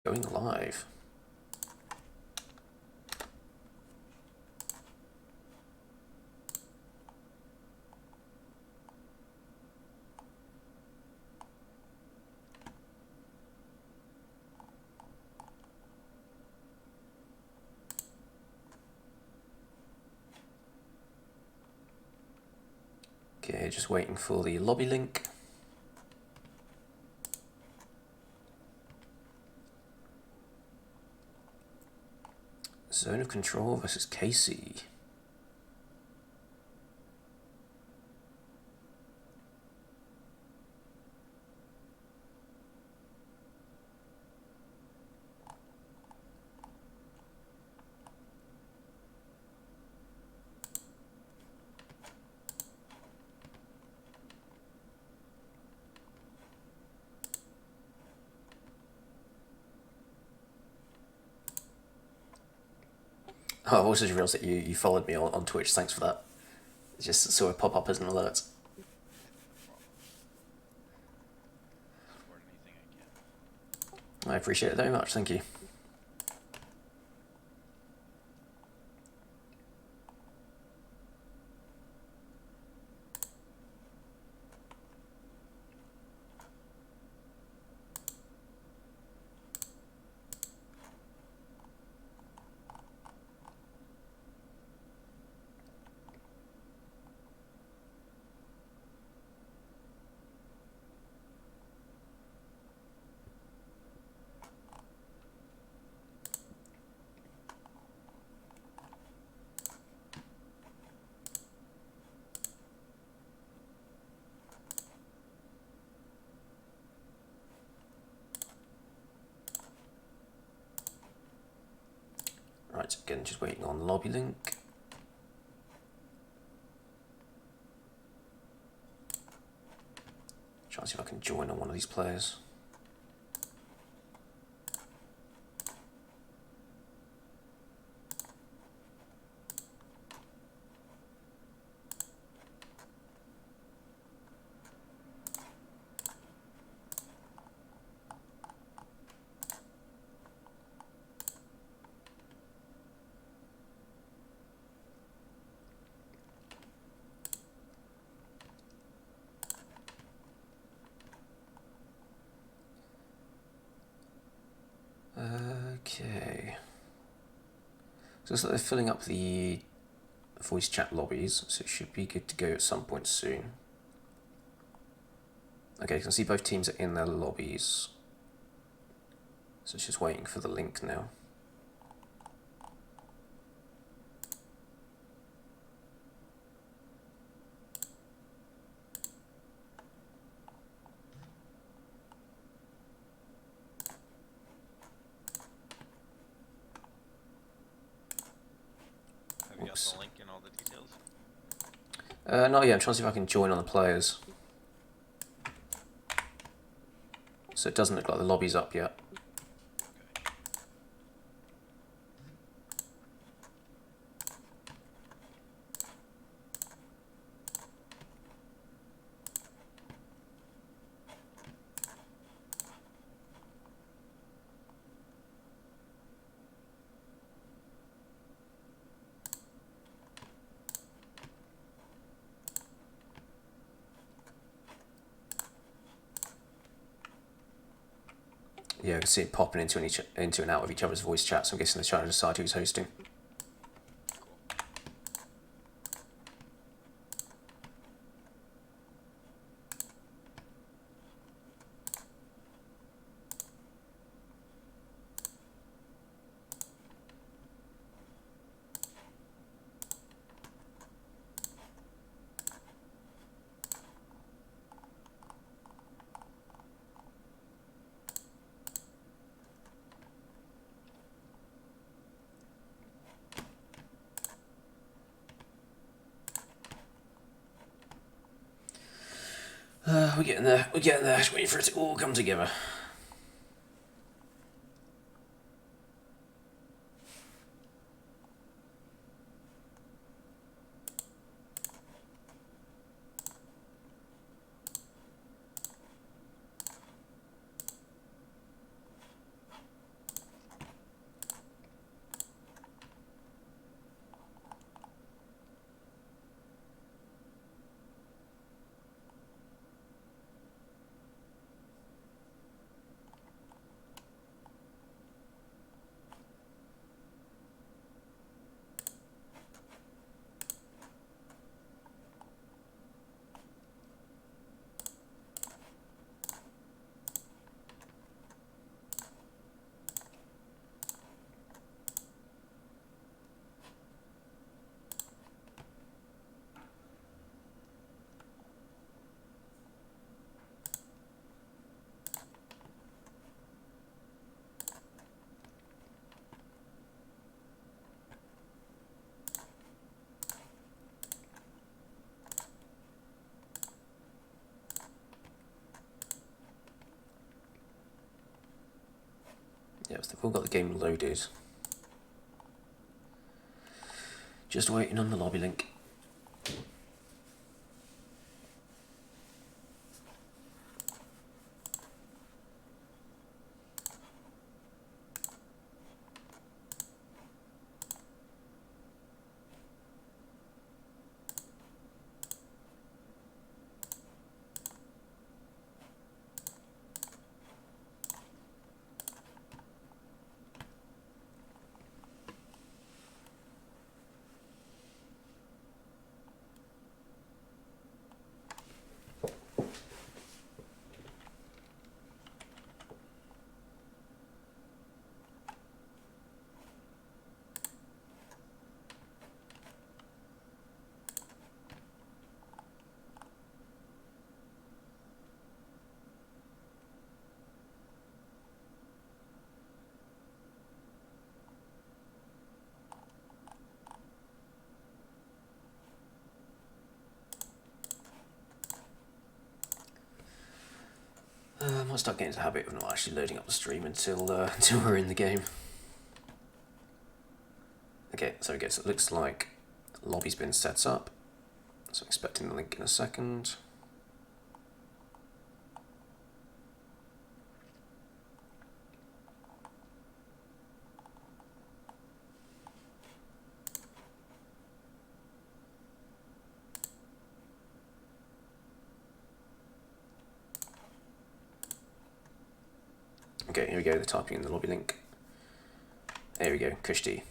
Going live. Okay, just waiting for the lobby link. Zone of Control versus KC. Oh, I also just realised that you followed me on Twitch. Thanks for that. It just saw it pop up as an alert. I appreciate it very much. Thank you. Right, again, just waiting on the lobby link. Try and see if I can join on one of these players. Okay. So it looks like they're filling up the voice chat lobbies, so it should be good to go at some point soon. Okay, you can see both teams are in their lobbies. So it's just waiting for the link now. Have you got the link and all the details? No, yeah, I'm trying to see if I can join on the players. So it doesn't look like the lobby's up yet. Yeah, I can see it popping into and out of each other's voice chats. I'm guessing they're trying to decide who's hosting. We're getting there. We're getting there. Just waiting for it to all come together. Yes, they've all got the game loaded. Just waiting on the lobby link. I might start getting into the habit of not actually loading up the stream until until we're in the game. Okay, so it looks like the lobby's been set up. So I'm expecting the link in a second. Okay, here we go, they're typing in the lobby link. There we go, Kushti.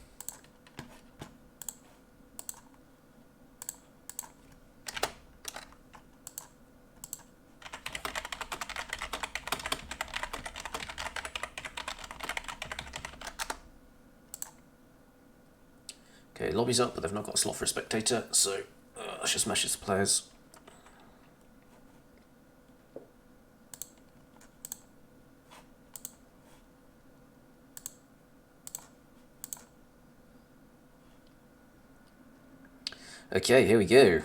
Okay, lobby's up, but they've not got a slot for a spectator, so let's just message the players. Okay, here we go.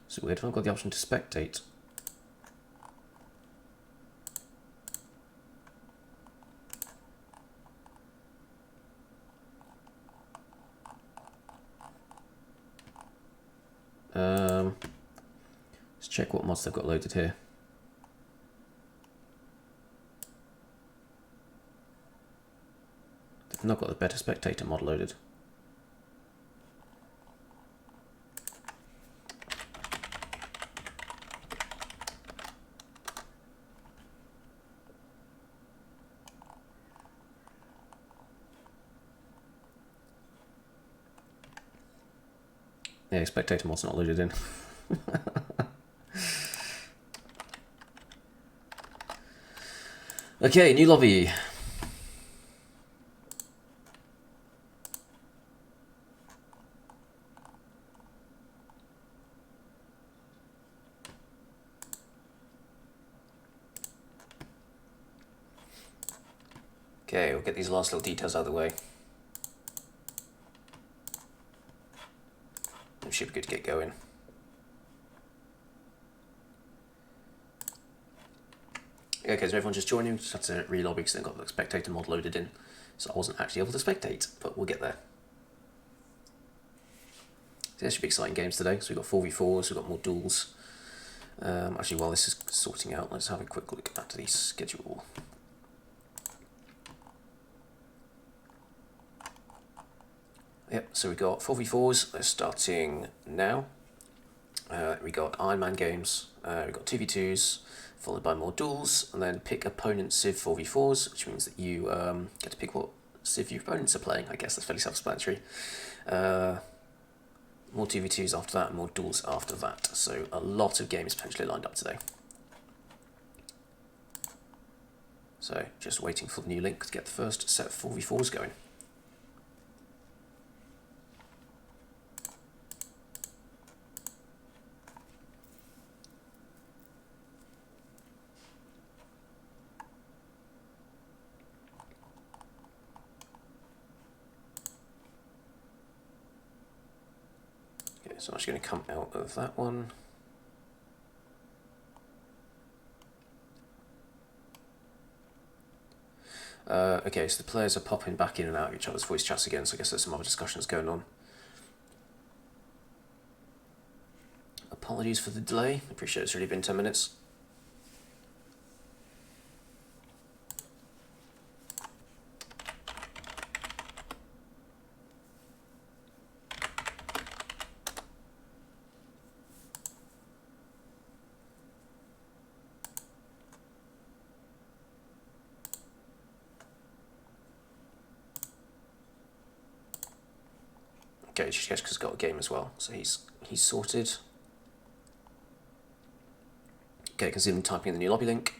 So weird, I've not got the option to spectate. Let's check what mods they've got loaded here. They've not got the better spectator mod loaded. Yeah, spectator mod's not loaded in. Okay, new lobby. Okay, we'll get these last little details out of the way. It should be good to get going. Okay, so everyone just joining, just had to re-lobby because they've got the spectator mod loaded in. So I wasn't actually able to spectate, but we'll get there. So there should be exciting games today. So we've got 4v4s, we've got more duels. Actually, while this is sorting out, let's have a quick look at the schedule. Yep, so we've got 4v4s, they're starting now. We got Iron Man games, we've got 2v2s, followed by more duels, and then pick opponent Civ 4v4s, which means that you get to pick what Civ your opponents are playing. I guess that's fairly self-explanatory. More 2v2s after that, and more duels after that. So a lot of games potentially lined up today. So just waiting for the new link to get the first set of 4v4s going. Okay, so I'm just going to come out of that one. Okay, so the players are popping back in and out of each other's voice chats again, so I guess there's some other discussions going on. Apologies for the delay. I appreciate it's already been 10 minutes. Okay, Shishkeshka's got a game as well, so he's sorted. Okay, I can see them typing in the new lobby link.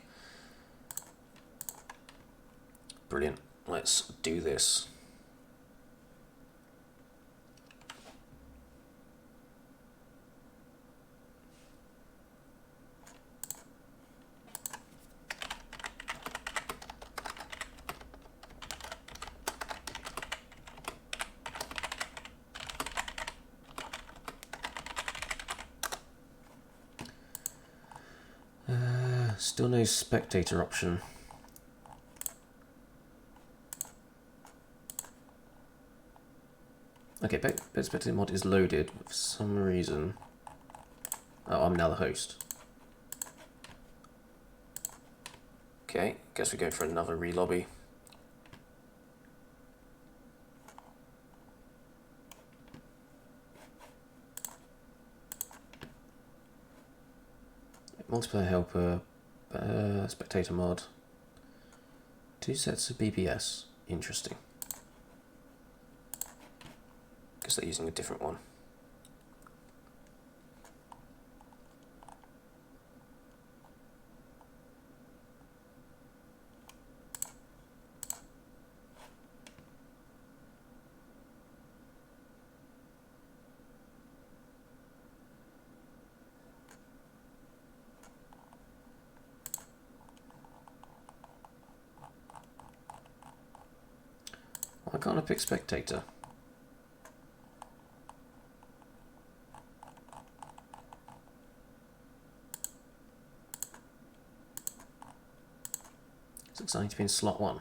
Brilliant. Let's do this. Still no spectator option. Okay, bet spectator mod is loaded for some reason. Oh, I'm now the host. Okay, guess we're going for another re-lobby. Multiplayer helper, spectator mod. 2 sets of BBS. Interesting. Guess they're using a different one. Why can't I pick spectator? It's exciting to be in slot 1.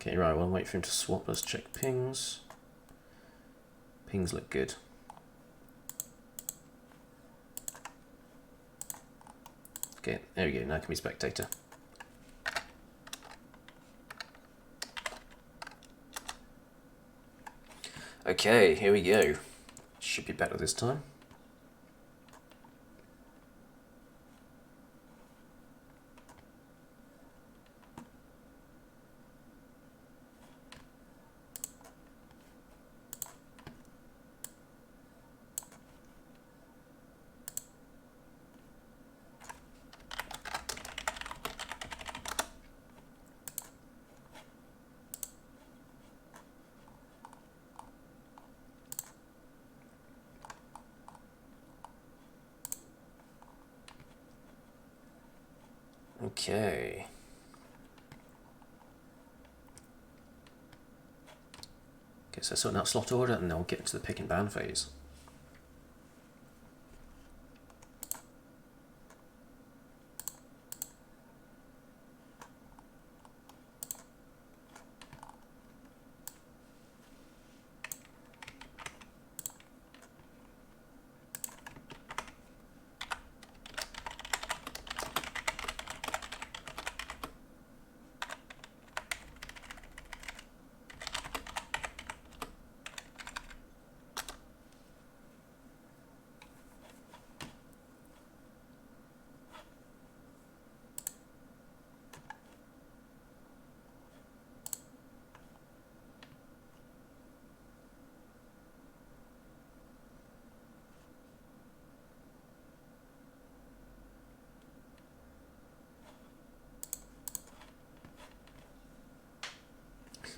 Okay, right, we'll wait for him to swap. Let's check pings. Pings look good. Okay, there we go, now I can be spectator. Okay, here we go. Should be better this time. Okay. Okay, so sorting out slot order and then we'll get into the pick and ban phase.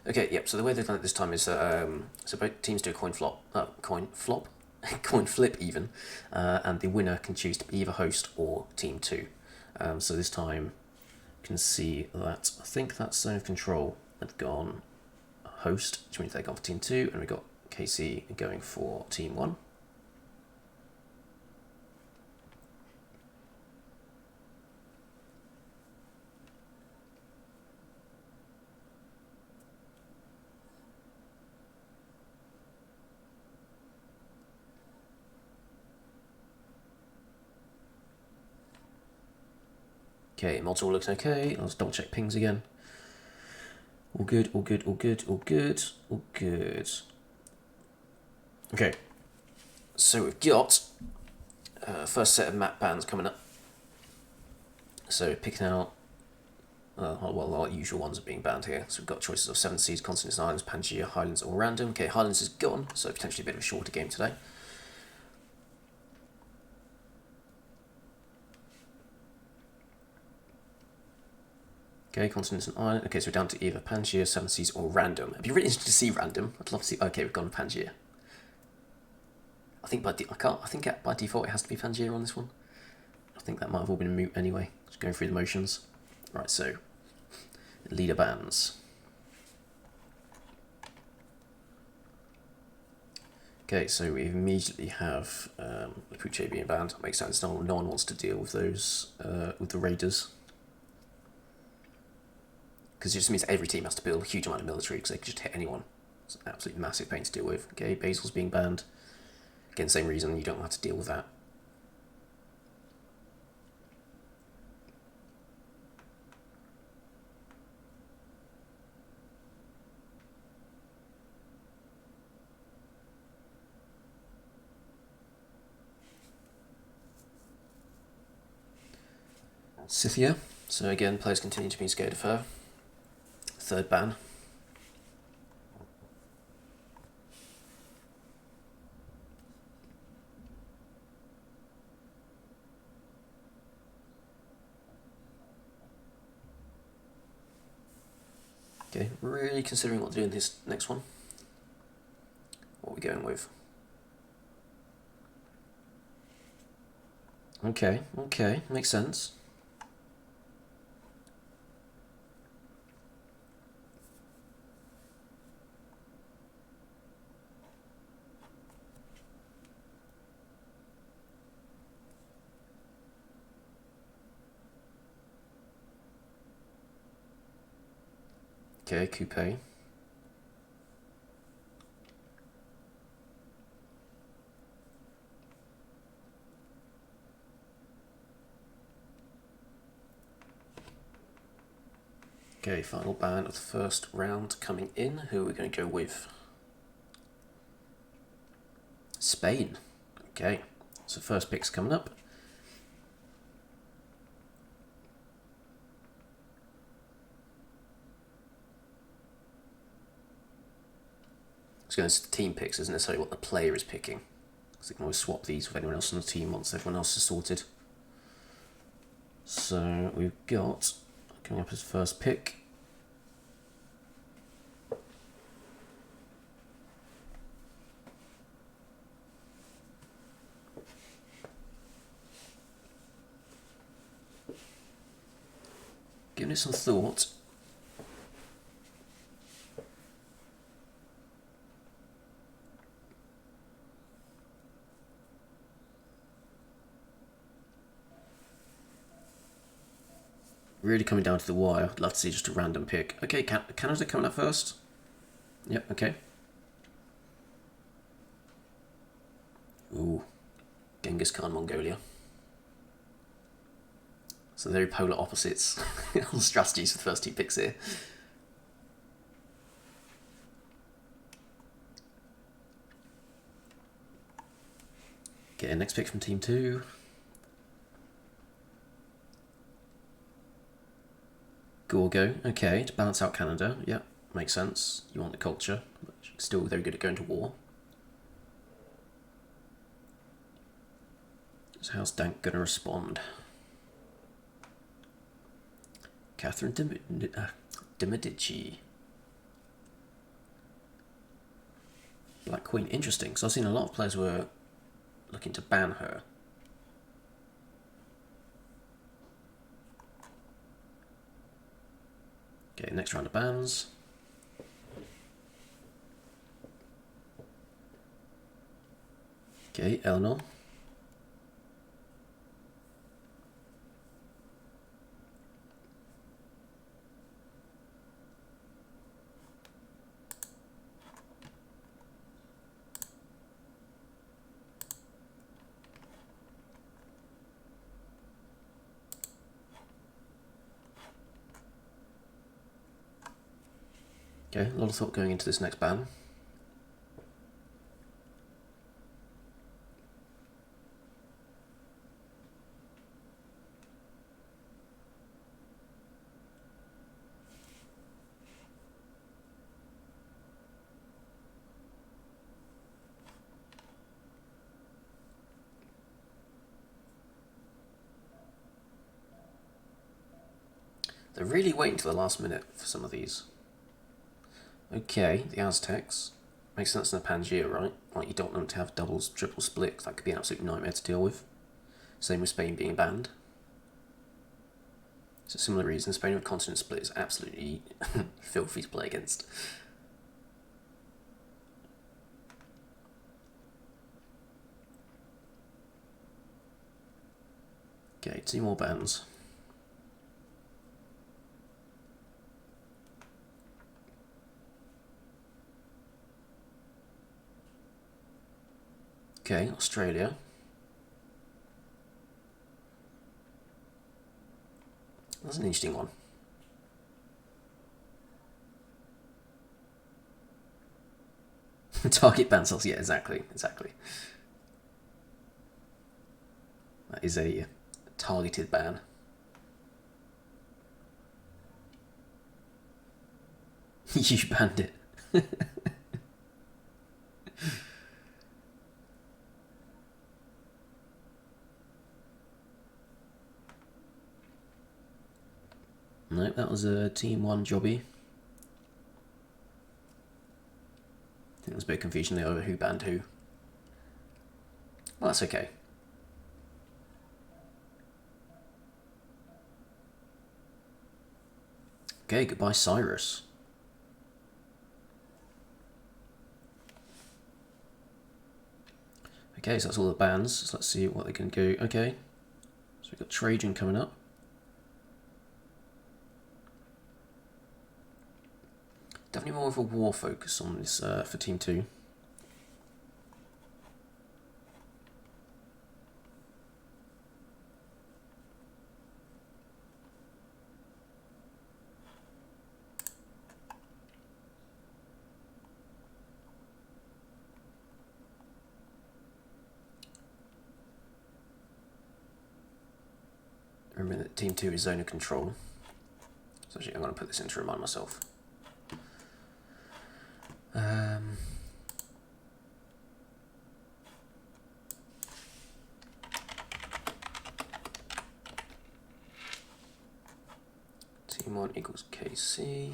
Okay, yep. So the way they've done it this time is so both teams do a coin flop, coin flip even, and the winner can choose to be either host or team two. So this time, you can see that I think that zone of control had gone host, which means they've gone for team two, and we got KC going for team one. Okay, mods all looks okay. Let's double check pings again. All good, all good, all good, all good, all good. Okay, so we've got first set of map bans coming up. So picking out, well, our usual ones are being banned here. So we've got choices of 7 Seas, Continents and Islands, Pangea, Highlands, or Random. Okay, Highlands is gone, so potentially a bit of a shorter game today. Okay, Continents and Islands. Okay, so we're down to either Pangea, 7 Seas, or Random. It'd be really interesting to see Random. I'd love to see. Okay, we've gone Pangea. I think by by default it has to be Pangea on this one. I think that might have all been a moot anyway. Just going through the motions. Right, so leader bans. Okay, so we immediately have the Puche being banned. That makes sense. No one wants to deal with those with the raiders. Because it just means every team has to build a huge amount of military because they can just hit anyone. It's an absolutely massive pain to deal with. Okay, Basil's being banned. Again, same reason, you don't have to deal with that. Scythia. So again, players continue to be scared of her. Third ban. Okay, really considering what to do in this next one. What are we going with? Okay, okay, makes sense. Okay, coupe. Okay, final ban of the first round coming in. Who are we going to go with? Spain. Okay, so first pick's coming up. It's going to team picks, isn't necessarily what the player is picking. So you can always swap these with anyone else on the team once everyone else is sorted. So we've got, coming up as first pick, giving it some thought. Really coming down to the wire. I'd love to see just a random pick. Okay, Canada coming up first. Yep, okay. Ooh, Genghis Khan, Mongolia. So very polar opposites on strategies for the first two picks here. Okay, next pick from team 2. Gorgo, okay, to balance out Canada. Yep, makes sense. You want the culture, but still very good at going to war. So how's Dank going to respond? Catherine de Medici. Black Queen, interesting, because I've seen a lot of players were looking to ban her. Okay, next round of bans. Okay, Eleanor. Okay, a lot of thought going into this next ban. They're really waiting to the last minute for some of these. Okay, the Aztecs. Makes sense in a Pangea, right? Like, you don't want them to have doubles, triple split. That could be an absolute nightmare to deal with. Same with Spain being banned. It's a similar reason. Spain with continent split is absolutely filthy to play against. Okay, 2 more bans. Okay, Australia. That's an interesting one. Target ban cells, yeah, exactly. That is a targeted ban. You banned it. No, that was a Team 1 jobby. I think there's a bit of confusion there over who banned who. Well, that's okay. Okay, goodbye Cyrus. Okay, so that's all the bans. So let's see what they can do. Okay, so we've got Trajan coming up. Definitely more of a war focus on this for Team 2. Remember that Team 2 is zone of control. So actually I'm going to put this in to remind myself. Team 1 equals KC.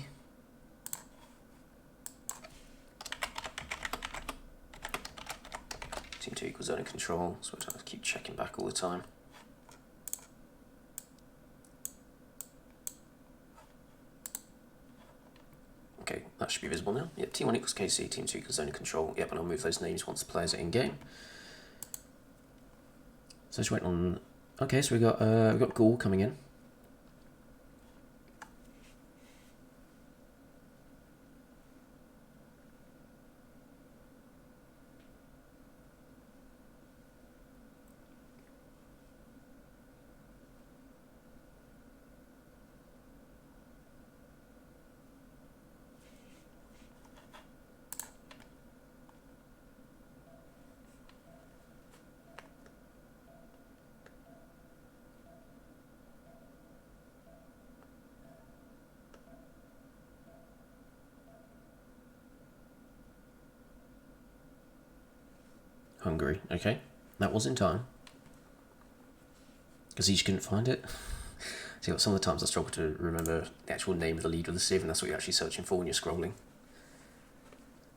Team 2 equals zone of control, so we have to keep checking back all the time. Okay, that should be visible now. Yep, Team 1 equals KC, Team 2 equals zone of control. Yep, and I'll move those names once the players are in game. So just wait on. Okay, so we got Gaul coming in. Hungary, okay. That was in time. Because he just couldn't find it. See, some of the times I struggle to remember the actual name of the leader of the Civ, and that's what you're actually searching for when you're scrolling.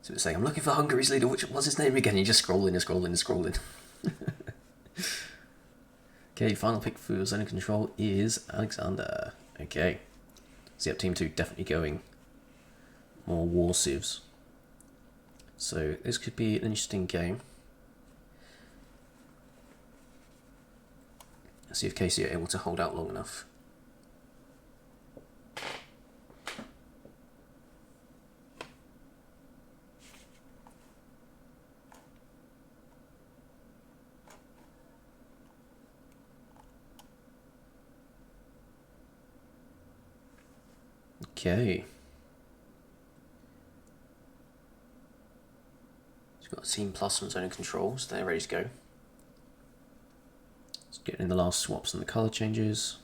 So it's saying, I'm looking for Hungary's leader. Which what's his name again? You just scrolling and scrolling and scrolling. Okay, final pick for zone control is Alexander. Okay. So yep, team 2 definitely going more war civs. So this could be an interesting game. Let's see if KC are able to hold out long enough. Okay. So we've got a team plus some zone control, so they're ready to go. Let's get in the last swaps and the colour changes.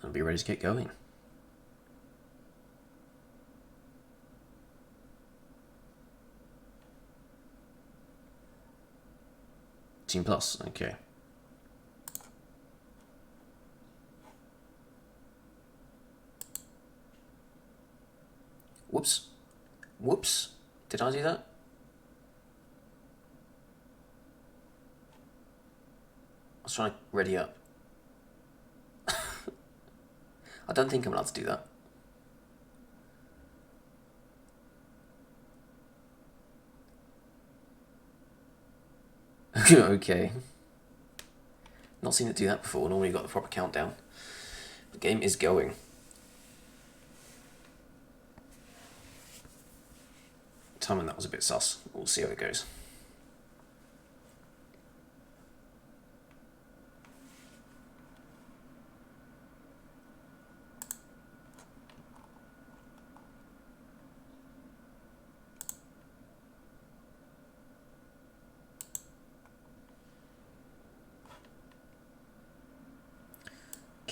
And be ready to get going. Team plus, okay. Whoops. Whoops. Did I do that? I was trying to ready up. I don't think I'm allowed to do that. Okay. Not seen it do that before. Normally you've got the proper countdown. The game is going. Timing that was a bit sus. We'll see how it goes.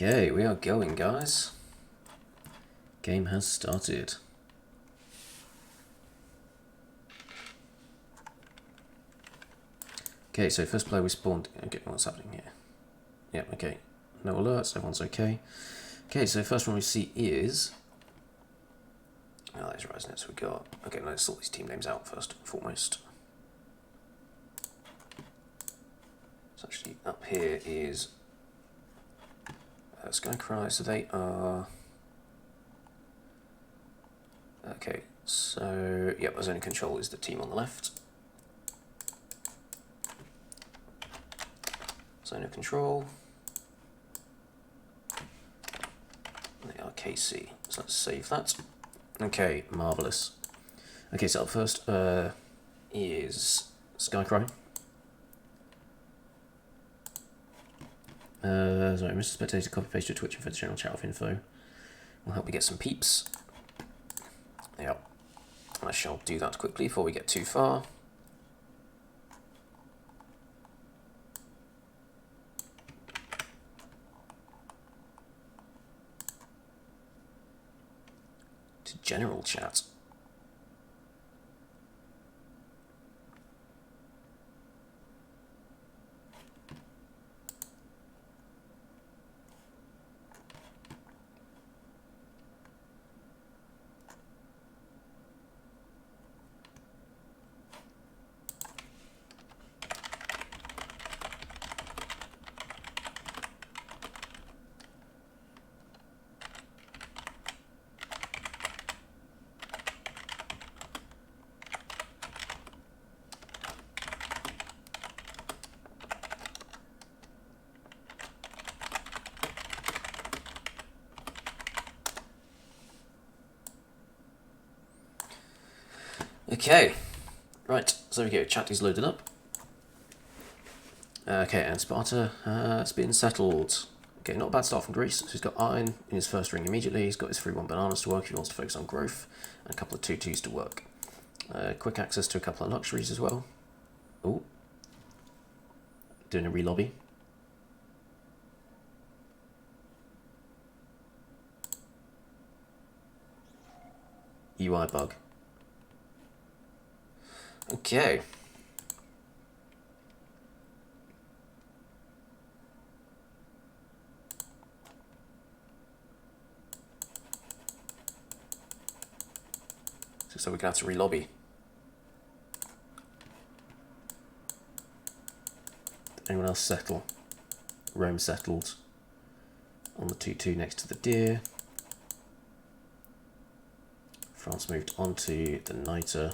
Okay, we are going, guys. Game has started. Okay, so first player we spawned. Okay, what's happening here? Yep, okay. No alerts, everyone's okay. Okay, so first one we see is... Oh, there's Risnets we got. Okay, let's sort these team names out first and foremost. So actually up here is Skycry, so they are... Okay, so yep, zone control is the team on the left. Zone of control. They are KC, so let's save that. Okay, marvellous. Okay, so up first is Skycry. Sorry, Mr. Spectator, copy paste your Twitch and for the general chat of info. Will help me get some peeps. Yep. I shall do that quickly before we get too far. To general chat. Okay, right, so we go, chat is loaded up. Okay, and Sparta has been settled. Okay, not a bad start from Greece. So he's got iron in his first ring immediately. He's got his 3-1 bananas to work if he wants to focus on growth, and a couple of 2-2s to work. Quick access to a couple of luxuries as well. Oh, doing a re-lobby. UI bug. Okay. So we're going to have to re-lobby. Did anyone else settle? Rome settled on the 2-2 next to the deer. France moved on to the Niter.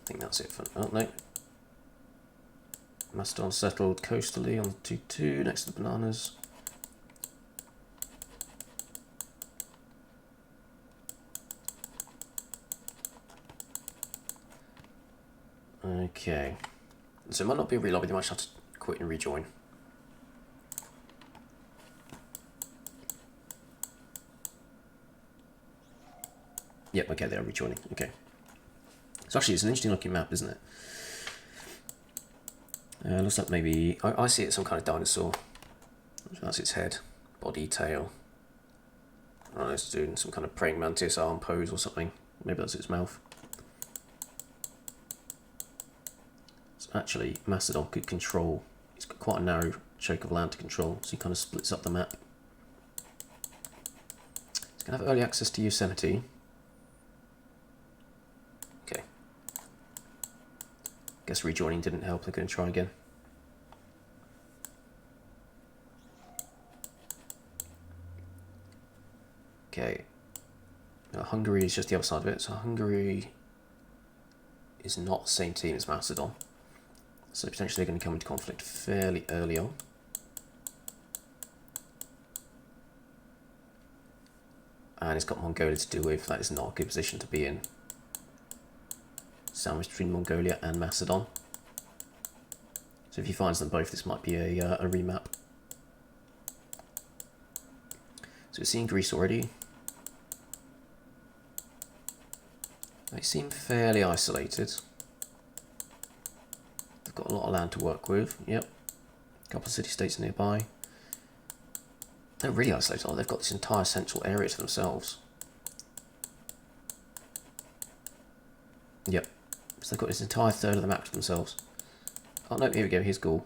I think that's it for... Oh, no. Macedon settled coastally on the 2-2 next to the bananas. Okay. So it might not be a re-lobby, they might have to quit and rejoin. Yep, okay, they're rejoining. Okay. So actually, it's an interesting looking map, isn't it? Looks like maybe... I see it as some kind of dinosaur. That's its head, body, tail. I don't know, it's doing some kind of praying mantis arm pose or something. Maybe that's its mouth. So actually, Macedon could control... It's got quite a narrow choke of land to control, so he kind of splits up the map. It's going to have early access to Yosemite. Okay. Guess rejoining didn't help, they're going to try again. Okay. Now, Hungary is just the other side of it, so Hungary is not the same team as Macedon. So potentially they're going to come into conflict fairly early on. And it's got Mongolia to deal with. That is not a good position to be in. Sandwiched between Mongolia and Macedon. So if he finds them both, this might be a remap. So we're seeing Greece already. They seem fairly isolated. They've got a lot of land to work with. Yep. A couple of city-states nearby. They're really isolated. Oh, they've got this entire central area to themselves. Yep. So they've got this entire third of the map to themselves. Oh no, here we go. Here's Gaul.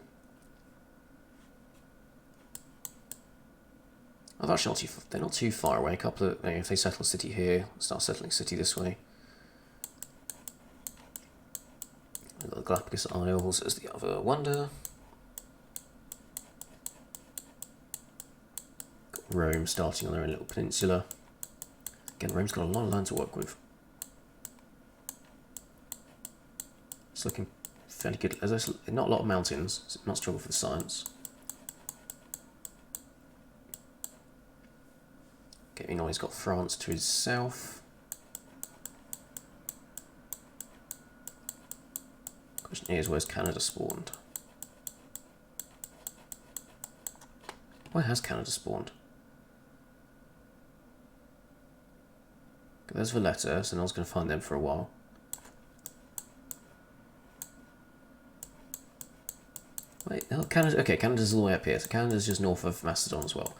Oh, actually they're not too far away. A couple of, if they settle a city here, start settling a city this way. We've got the Galapagos Isles as the other wonder. Got Rome starting on their own little peninsula. Again, Rome's got a lot of land to work with. It's looking fairly good. There's not a lot of mountains, so it not struggle for the science. Okay, you know, he's got France to his south. Question is, where's Canada spawned? Where has Canada spawned? There's Valletta, so no one's going to find them for a while. Wait, no, Canada. Okay, Canada's all the way up here, so Canada's just north of Macedon as well.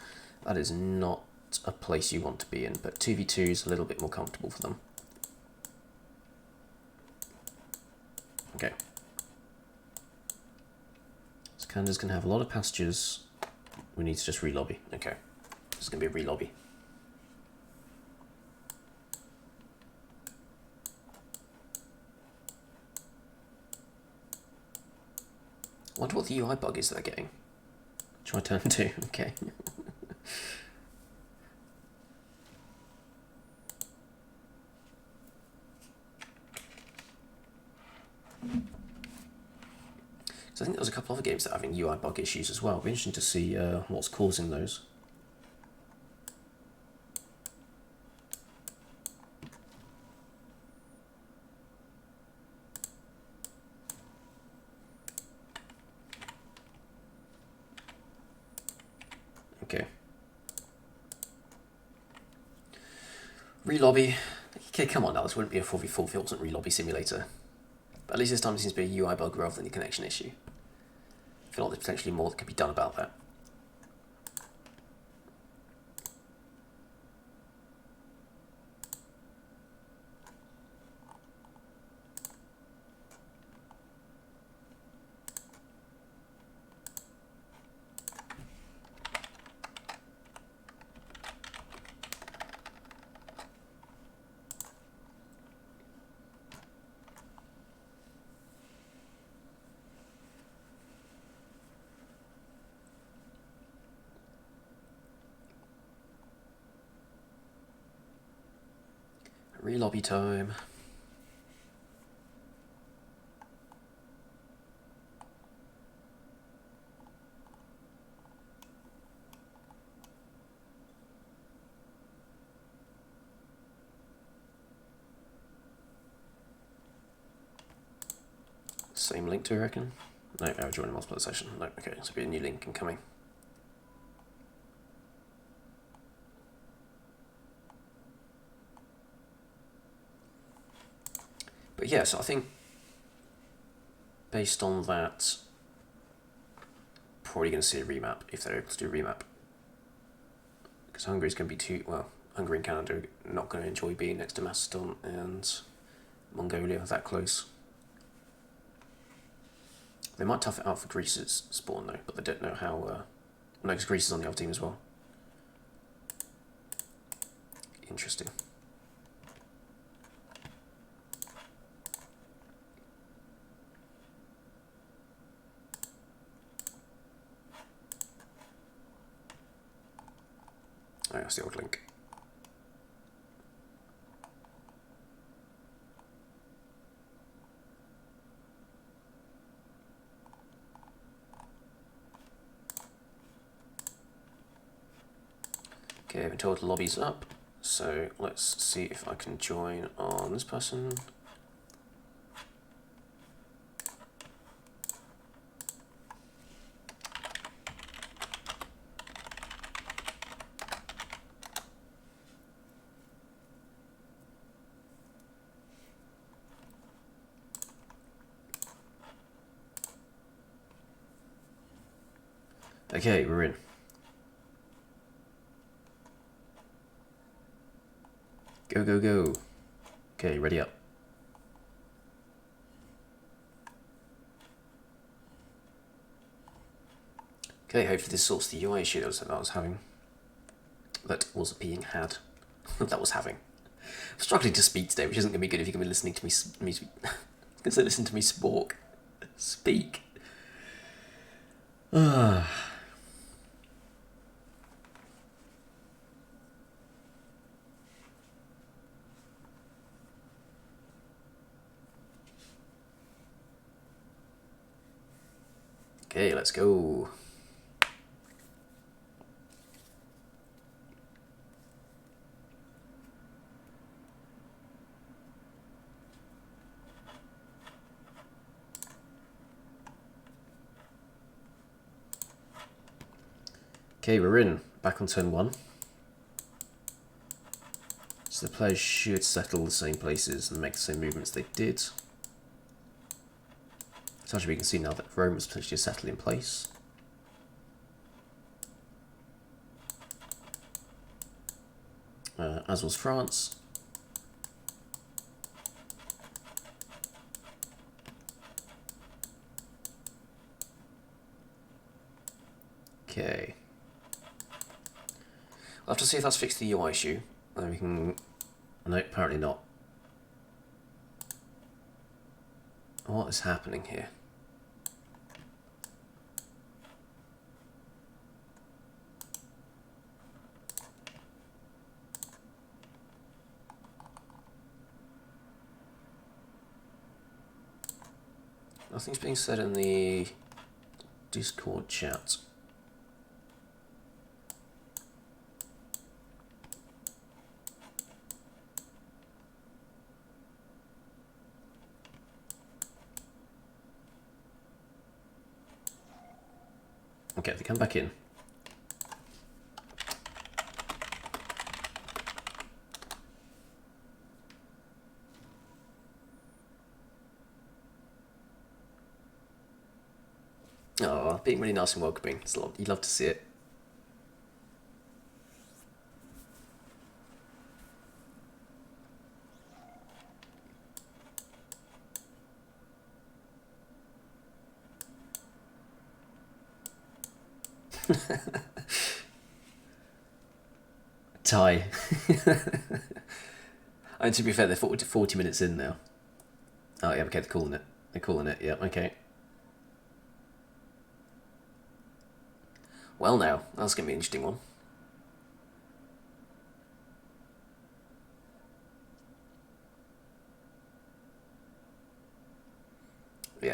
That is not a place you want to be in, but 2v2 is a little bit more comfortable for them. Okay. So Canada's going to have a lot of pastures. We need to just re-lobby. Okay. It's going to be a re-lobby. I wonder what the UI bug is they're getting. Try turn 2. Okay. So I think there's a couple other games that are having UI bug issues as well. It'll be interesting to see what's causing those. Okay. Re-lobby. Okay, come on now, this wouldn't be a 4v4 if it wasn't Re-lobby Simulator. But at least this time it seems to be a UI bug rather than a connection issue. I feel like there's potentially more that could be done about that. Re-lobby time. Same link, do you reckon? No, I'll join a multiplayer session. No, okay, so be a new link incoming. But yeah, so I think based on that, probably going to see a remap if they're able to do a remap. Because Hungary's going to be too, well, Hungary and Canada are not going to enjoy being next to Macedon and Mongolia that close. They might tough it out for Greece's spawn though, but they don't know how, no, because Greece is on the other team as well. Interesting. Oh, that's the old link. Okay, I've been told the lobby's up, so let's see if I can join on this person. Okay, we're in. Go, go, go. Okay, ready up. Okay, hopefully this sorts the UI issue that I was having. That was being had. That was having. I'm struggling to speak today, which isn't going to be good if you're going to be listening to me. I was going to say listen to me spork. Speak. Okay, let's go. Okay, we're in. Back on turn 1. So the players should settle the same places and make the same movements they did. So actually we can see now that Rome is potentially settled in place. As was France. Okay. I'll have to see if that's fixed the UI issue. Then we can... No, apparently not. What is happening here? Nothing's being said in the Discord chat. Okay, they come back in. Oh, being really nice and welcoming. It's a lot. You'd love to see it. Tie. And to be fair, they're 40 minutes in now. Oh yeah, okay, they're calling it. They're calling it, yeah, okay. Well now, that's going to be an interesting one.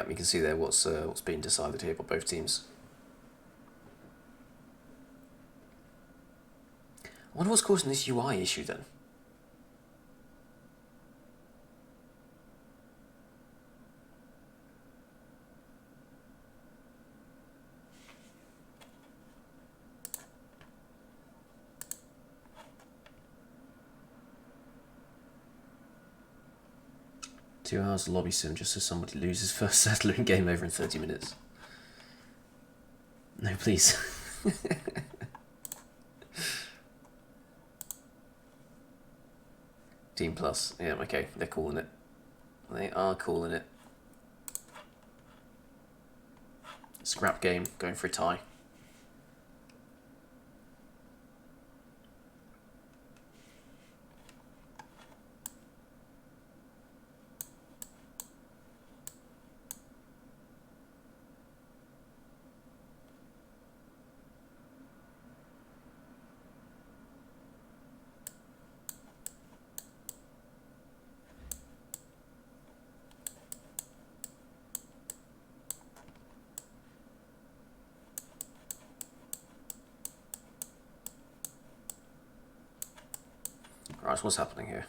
Yeah, you can see there what's being decided here by both teams. I wonder what's causing this UI issue then. Two hours lobby sim just so somebody loses first settler and game over in 30 minutes. No, please. Team Plus. Yeah, okay, they're calling it. They are calling it. Scrap game, going for a tie. Right, so what's happening here?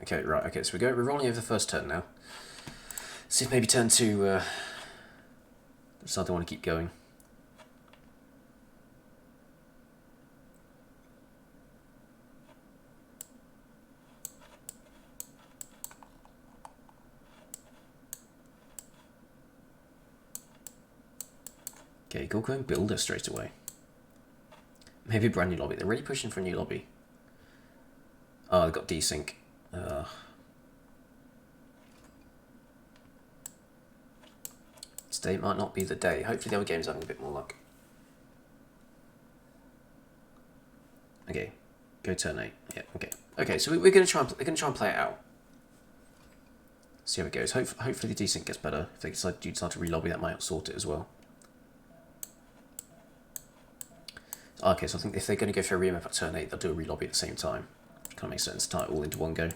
Okay, right, okay, so we're rolling over the first turn now. See if maybe turn two decide they want to keep going. Okay, go and build her straight away. Maybe a brand new lobby. They're really pushing for a new lobby. Oh, they've got desync. Today might not be the day. Hopefully the other game's having a bit more luck. Okay, go turn 8. Yeah, okay. Okay, so we're gonna try and play it out. See how it goes. Hopefully the desync gets better. If they decide to re-lobby, that might sort it as well. Okay, so I think if they're going to go for a remap at turn 8, they'll do a re-lobby at the same time. Kind of makes sense to tie it all into one go.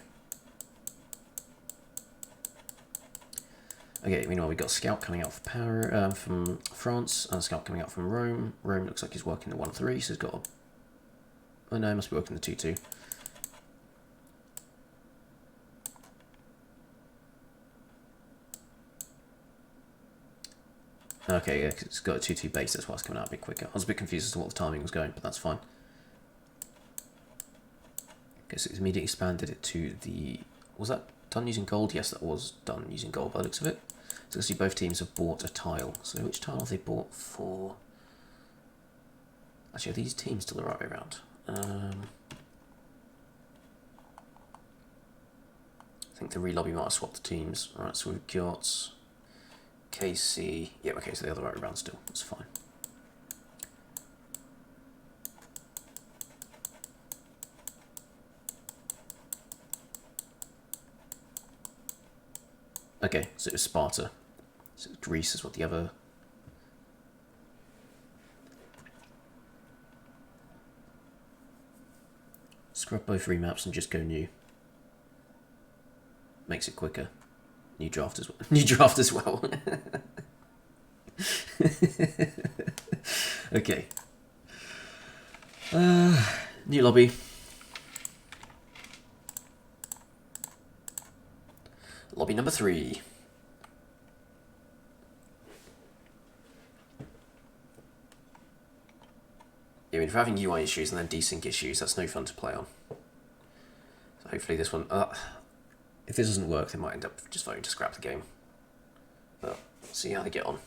Okay, meanwhile we've got Scout coming out from France, and Scout coming out from Rome. Rome looks like he's working the 1-3, so he's got a... Oh no, he must be working the 2-2. Okay, yeah, it's got a 2-2 base, that's why it's coming out a bit quicker. I was a bit confused as to what the timing was going, but that's fine. Okay, so it's immediately expanded it to the... Was that done using gold? Yes, that was done using gold by the looks of it. So you see both teams have bought a tile. So which tile have they bought for? Actually, are these teams still the right way around? I think the re-lobby might have swapped the teams. Alright, so we've got KC. Yeah, okay, so the other way around still. That's fine. Okay, so it was Sparta. So Greece is what the other... Scrub both remaps and just go new. Makes it quicker. New draft as well. New draft as well. Okay. New lobby. Lobby number 3. Yeah, I mean, if we're having UI issues and then desync issues, that's no fun to play on. So hopefully this one... if this doesn't work, they might end up just voting to scrap the game. But see how they get on.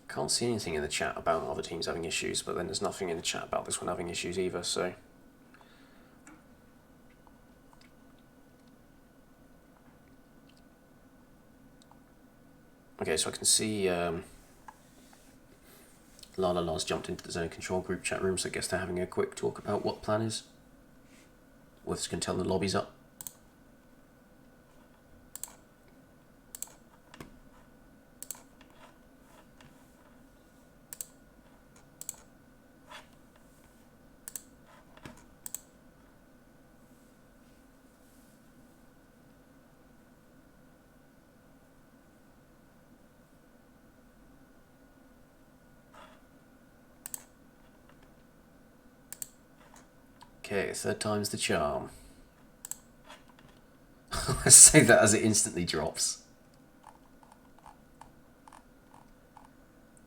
Can't see anything in the chat about other teams having issues, but then there's nothing in the chat about this one having issues either, so... Okay, so I can see Lala's jumped into the zone control group chat room, so I guess they're having a quick talk about what the plan is. Wolves can tell the lobby's up. Okay, third time's the charm. I say that as it instantly drops.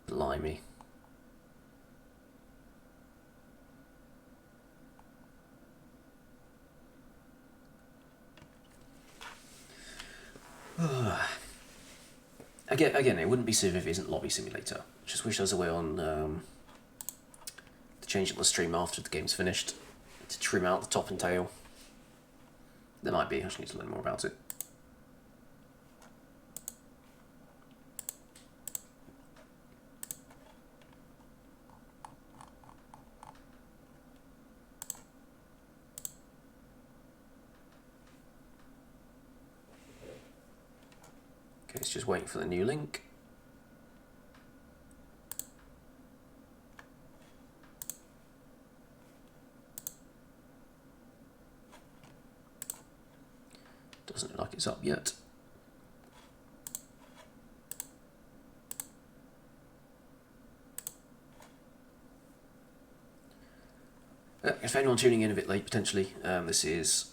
Blimey. Again, it wouldn't be Civ if it isn't Lobby Simulator. Just wish there was a way on to change it on the stream after the game's finished, to trim out the top and tail. There might be, I just need to learn more about it. Okay, it's just waiting for the new link. Doesn't look like it's up yet. If anyone tuning in a bit late, potentially, this is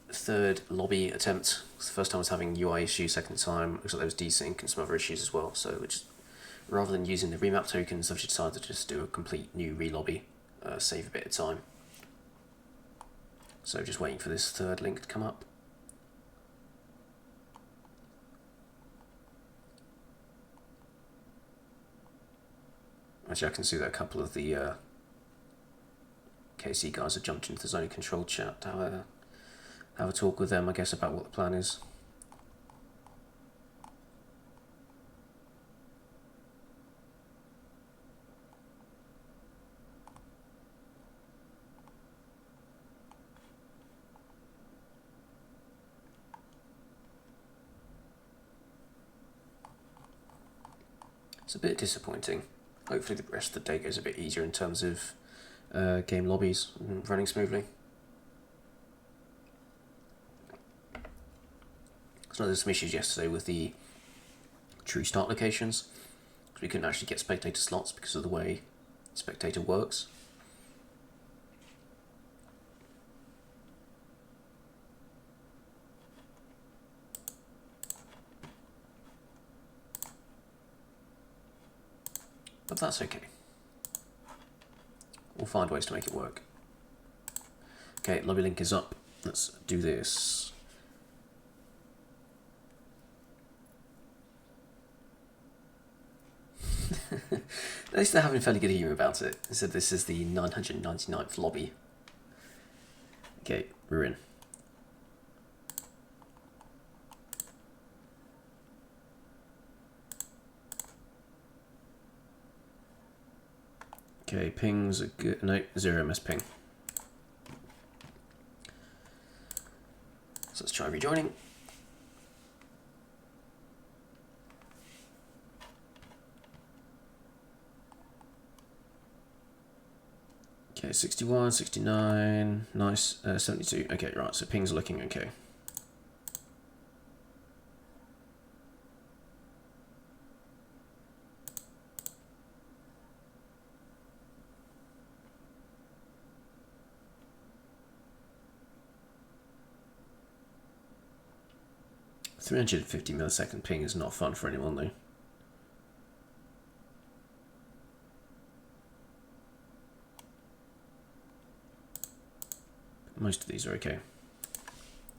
the third lobby attempt. It's the first time I was having UI issues, second time looks like there was desync and some other issues as well, so which, rather than using the remap tokens, I've decided to just do a complete new re-lobby, save a bit of time. So just waiting for this third link to come up. Actually, I can see that a couple of the KC guys have jumped into the zone control chat to have a talk with them, I guess, about what the plan is. It's a bit disappointing. Hopefully the rest of the day goes a bit easier in terms of game lobbies running smoothly. So there's some issues yesterday with the true start locations, because we couldn't actually get spectator slots because of the way spectator works. But that's okay. We'll find ways to make it work. Okay, lobby link is up. Let's do this. At least they're having fairly good humour about it. They said this is the 999th lobby. Okay, we're in. Okay, pings are good. No, 0 MS ping. So let's try rejoining. Okay, 61, 69, nice, 72. Okay, right, so pings are looking okay. $350 millisecond ping is not fun for anyone though. Most of these are okay.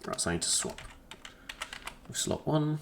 Right, so I need to swap with slot 1.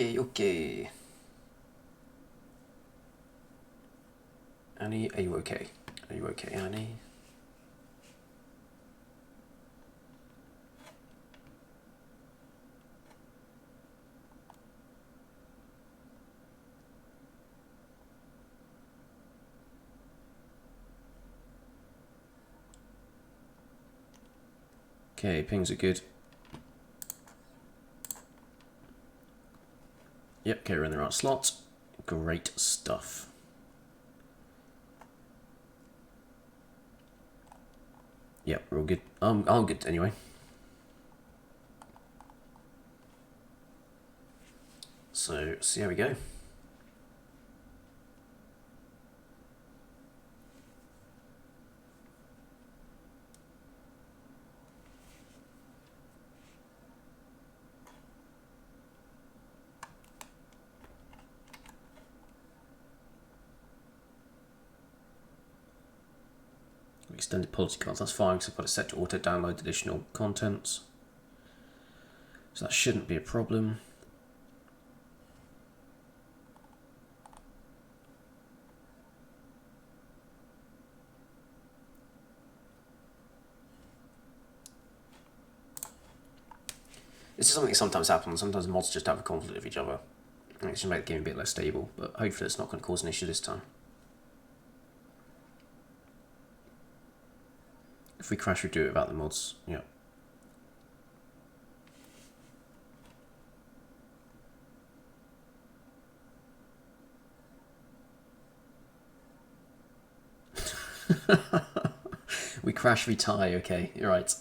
Okay. Annie, are you okay? Are you okay, Annie? Okay, pings are good. Yep, okay, we're in the right slot. Great stuff. Yep, we're all good. I'm good anyway. So, see how we go. Extended policy cards, that's fine because I've got it set to auto download additional contents. So that shouldn't be a problem. This is something that sometimes happens. Sometimes mods just have a conflict with each other. And it's just make the game a bit less stable, but hopefully it's not going to cause an issue this time. If we crash, we do it without the mods. Yeah. We crash, we tie. Okay, you're right.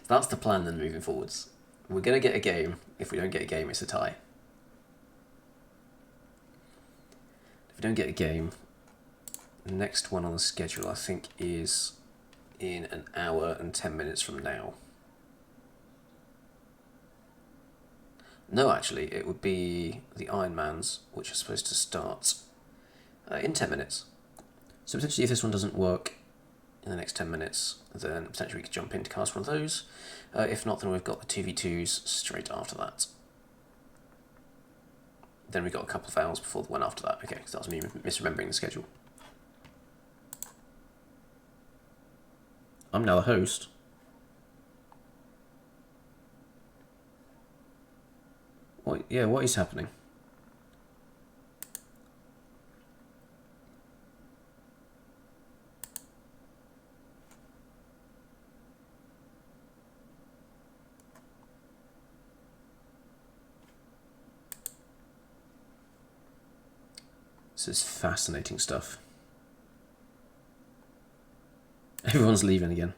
That's the plan then moving forwards. We're going to get a game. If we don't get a game, it's a tie. If we don't get a game, the next one on the schedule, I think, is in an hour and 10 minutes from now. No, actually, it would be the Ironmans, which are supposed to start in 10 minutes. So potentially if this one doesn't work in the next 10 minutes, then potentially we could jump in to cast one of those. If not, then we've got the 2v2s straight after that. Then we've got a couple of hours before the one after that. Okay, so that was me misremembering the schedule. I'm now the host. What? Yeah, what is happening? This is fascinating stuff. Everyone's leaving again.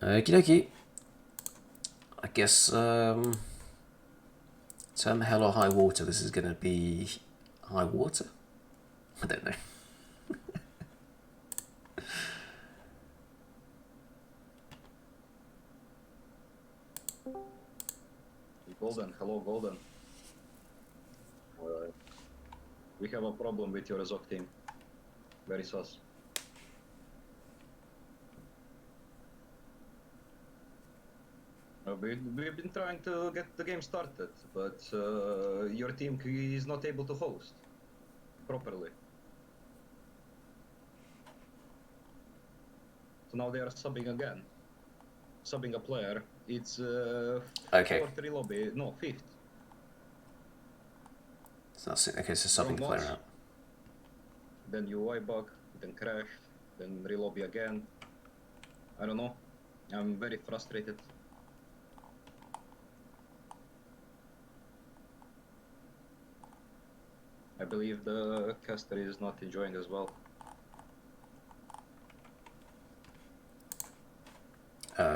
Okie dokie. I guess, term hell or high water, this is going to be high water? I don't know. Golden, hello Golden. We have a problem with your ZoC team. Very sus. We've been trying to get the game started, but your team is not able to host properly. So now they are subbing again. Subbing a player. It's Okay. fourth relobby, no, fifth. So that's it. Okay, so subbing the player out. Then UI bug, then crash, then relobby again. I don't know. I'm very frustrated. I believe the caster is not enjoying as well.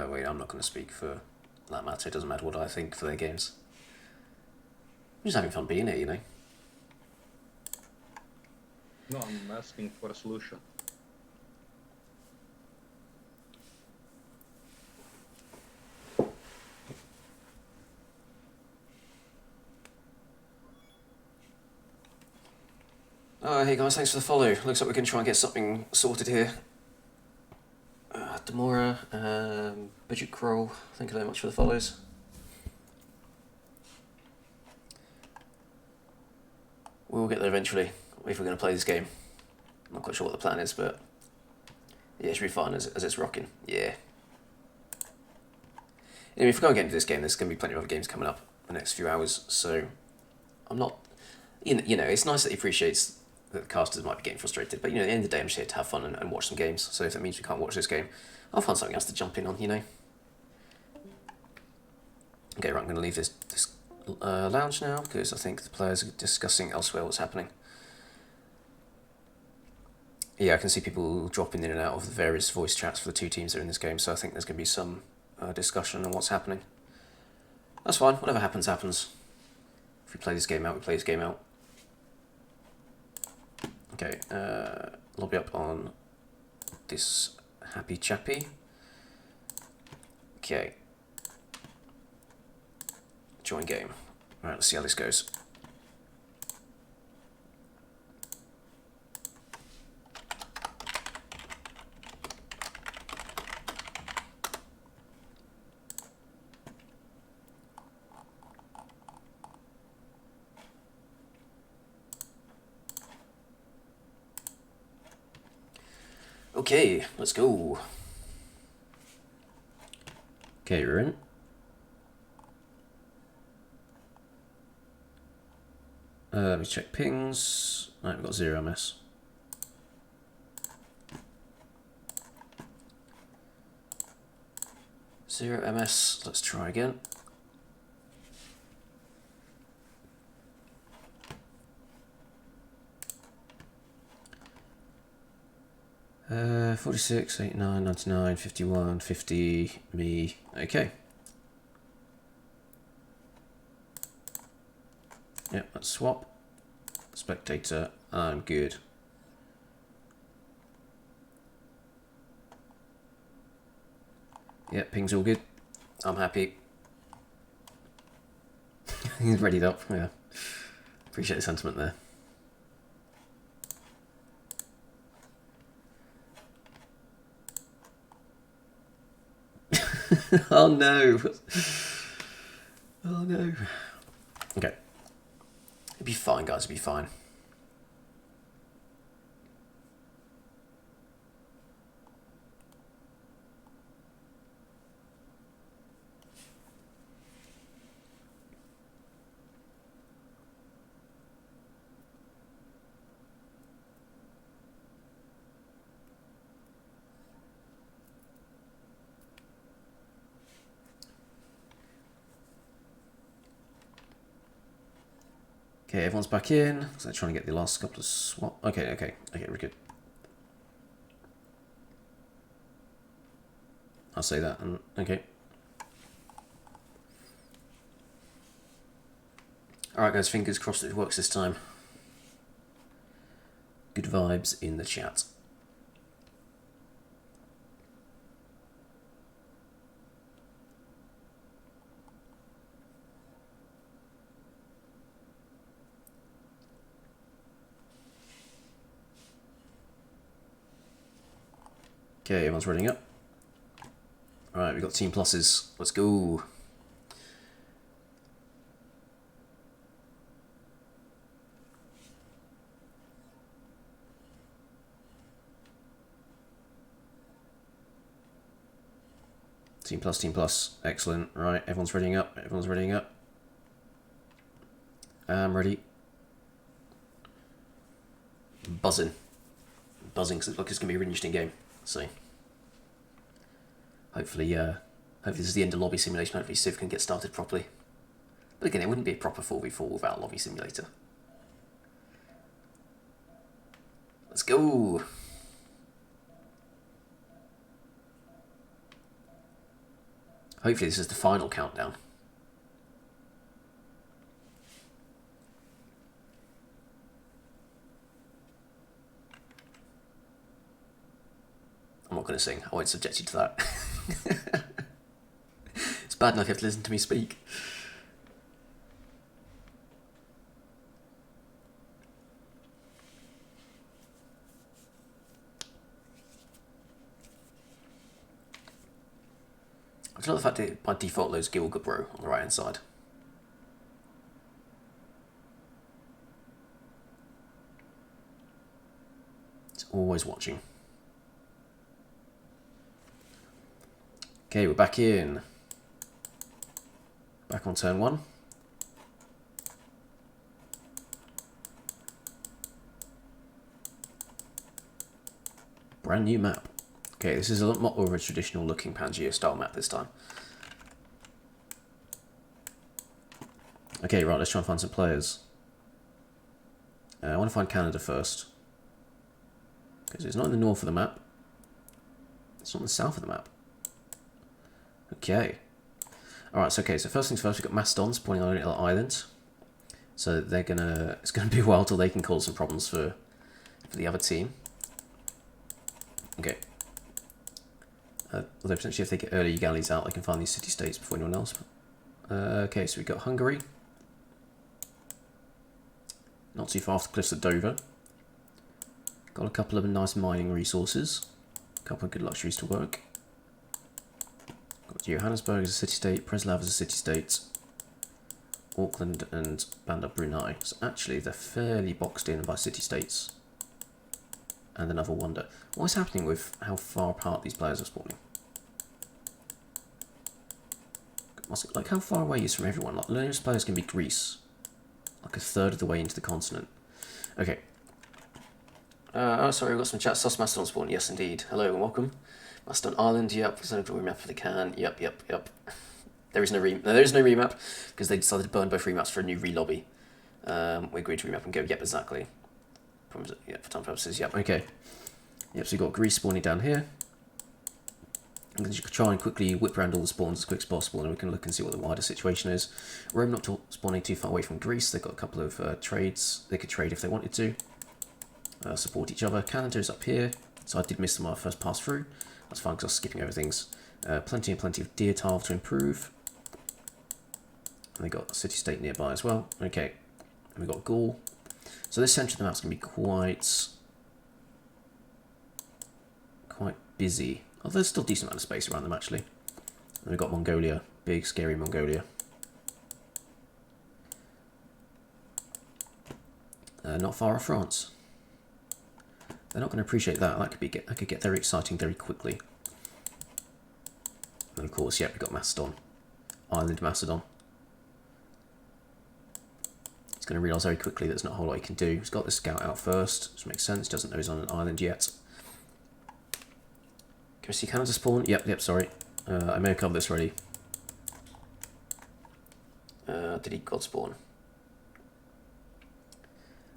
Wait, I'm not going to speak for that matter. It doesn't matter what I think for their games. I'm just having fun being here, you know. No, I'm asking for a solution. Hey guys, thanks for the follow. Looks like we're going to try and get something sorted here. Demora, Budget Kroll, thank you very much for the follows. We'll get there eventually, if we're going to play this game. I'm not quite sure what the plan is, but yeah, it should be fun as it's rocking. Yeah. Anyway, if we can't get into this game, there's going to be plenty of other games coming up in the next few hours, so I'm not... You know, it's nice that he appreciates that the casters might be getting frustrated, but, you know, at the end of the day, I'm just here to have fun and watch some games, so if that means we can't watch this game, I'll find something else to jump in on, you know. Okay, right, I'm going to leave this lounge now, because I think the players are discussing elsewhere what's happening. Yeah, I can see people dropping in and out of the various voice chats for the two teams that are in this game, so I think there's going to be some discussion on what's happening. That's fine, whatever happens, happens. If we play this game out, we play this game out. Okay, lobby up on this happy chappy. Okay. Join game. Alright, let's see how this goes. Okay, let's go. Okay, we're in. Let me check pings. Right, we've got 0 MS. Zero MS. Let's try again. Uh, 46, 89, 99, 51, 50, me. Okay. Yep, let's swap. Spectator, I'm good. Yep, ping's all good. I'm happy. He's readied up, yeah. Appreciate the sentiment there. Oh no! Oh no. Okay. It'll be fine, guys, it'll be fine. Okay, everyone's back in. So they're trying to get the last couple of swap. Okay, we're good. I'll say that. And okay. Alright guys, fingers crossed it works this time. Good vibes in the chat. Okay, everyone's running up. Alright, we've got team pluses. Let's go. Team plus. Excellent. Right, everyone's readying up. Everyone's readying up. I'm ready. Buzzing. Buzzing, because it looks like it's going to be a really interesting game. So, hopefully this is the end of Lobby Simulation. Hopefully Civ can get started properly. But again, it wouldn't be a proper 4v4 without Lobby Simulator. Let's go! Hopefully this is the final countdown. I'm not going to sing. I won't subject you to that. It's bad enough you have to listen to me speak. I love the fact that by default there's Gilgabro on the right hand side. It's always watching. Okay, we're back in. Back on turn 1. Brand new map. Okay, this is a lot more of a traditional looking Pangea style map this time. Okay, right, let's try and find some players. I want to find Canada first. Because it's not in the north of the map. It's not in the south of the map. Okay. Alright, so okay, so first things first, we've got Mastodons spawning on a little island. So they're gonna, it's gonna be a while till they can cause some problems for the other team. Okay. Although potentially if they get early galleys out, they can find these city-states before anyone else. Okay, so we've got Hungary. Not too far off the cliffs of Dover. Got a couple of nice mining resources. A couple of good luxuries to work. Got Johannesburg as a city-state, Preslav as a city-state, Auckland and Bandar Brunei. So actually they're fairly boxed in by city-states. And another wonder. What's happening with how far apart these players are spawning? Like, how far away is from everyone? Like, the nearest players can be Greece. Like a third of the way into the continent. Okay. Oh, sorry, we've got some chat. Sus Mastodon spawn. Yes, indeed. Hello and welcome. Mastodon Island, yep. Present a remap for the can. Yep. There is no remap because they decided to burn both remaps for a new relobby. We agreed to remap and go, yep, exactly. Yep, for time purposes, yep, okay. Yep, so you've got Greece spawning down here. And then you can try and quickly whip around all the spawns as quick as possible, and we can look and see what the wider situation is. Rome not spawning too far away from Greece. They've got a couple of trades. They could trade if they wanted to. Support each other. Canada is up here, so I did miss them on our first pass through. That's fine because I was skipping over things. Plenty of deer tile to improve. And they got a city-state nearby as well. Okay, and we've got Gaul. So this centre of the map's going to be quite busy. Oh, there's still a decent amount of space around them, actually. And we've got Mongolia. Big, scary Mongolia. Not far off France. They're not going to appreciate that. That could get very exciting very quickly. And of course, yeah, we've got Macedon. Island Macedon. He's going to realise very quickly there's not a whole lot he can do. He's got the scout out first, which makes sense. Doesn't know he's on an island yet. Can we see Canada spawn? Yep, sorry. I may have covered this already. Did he god spawn?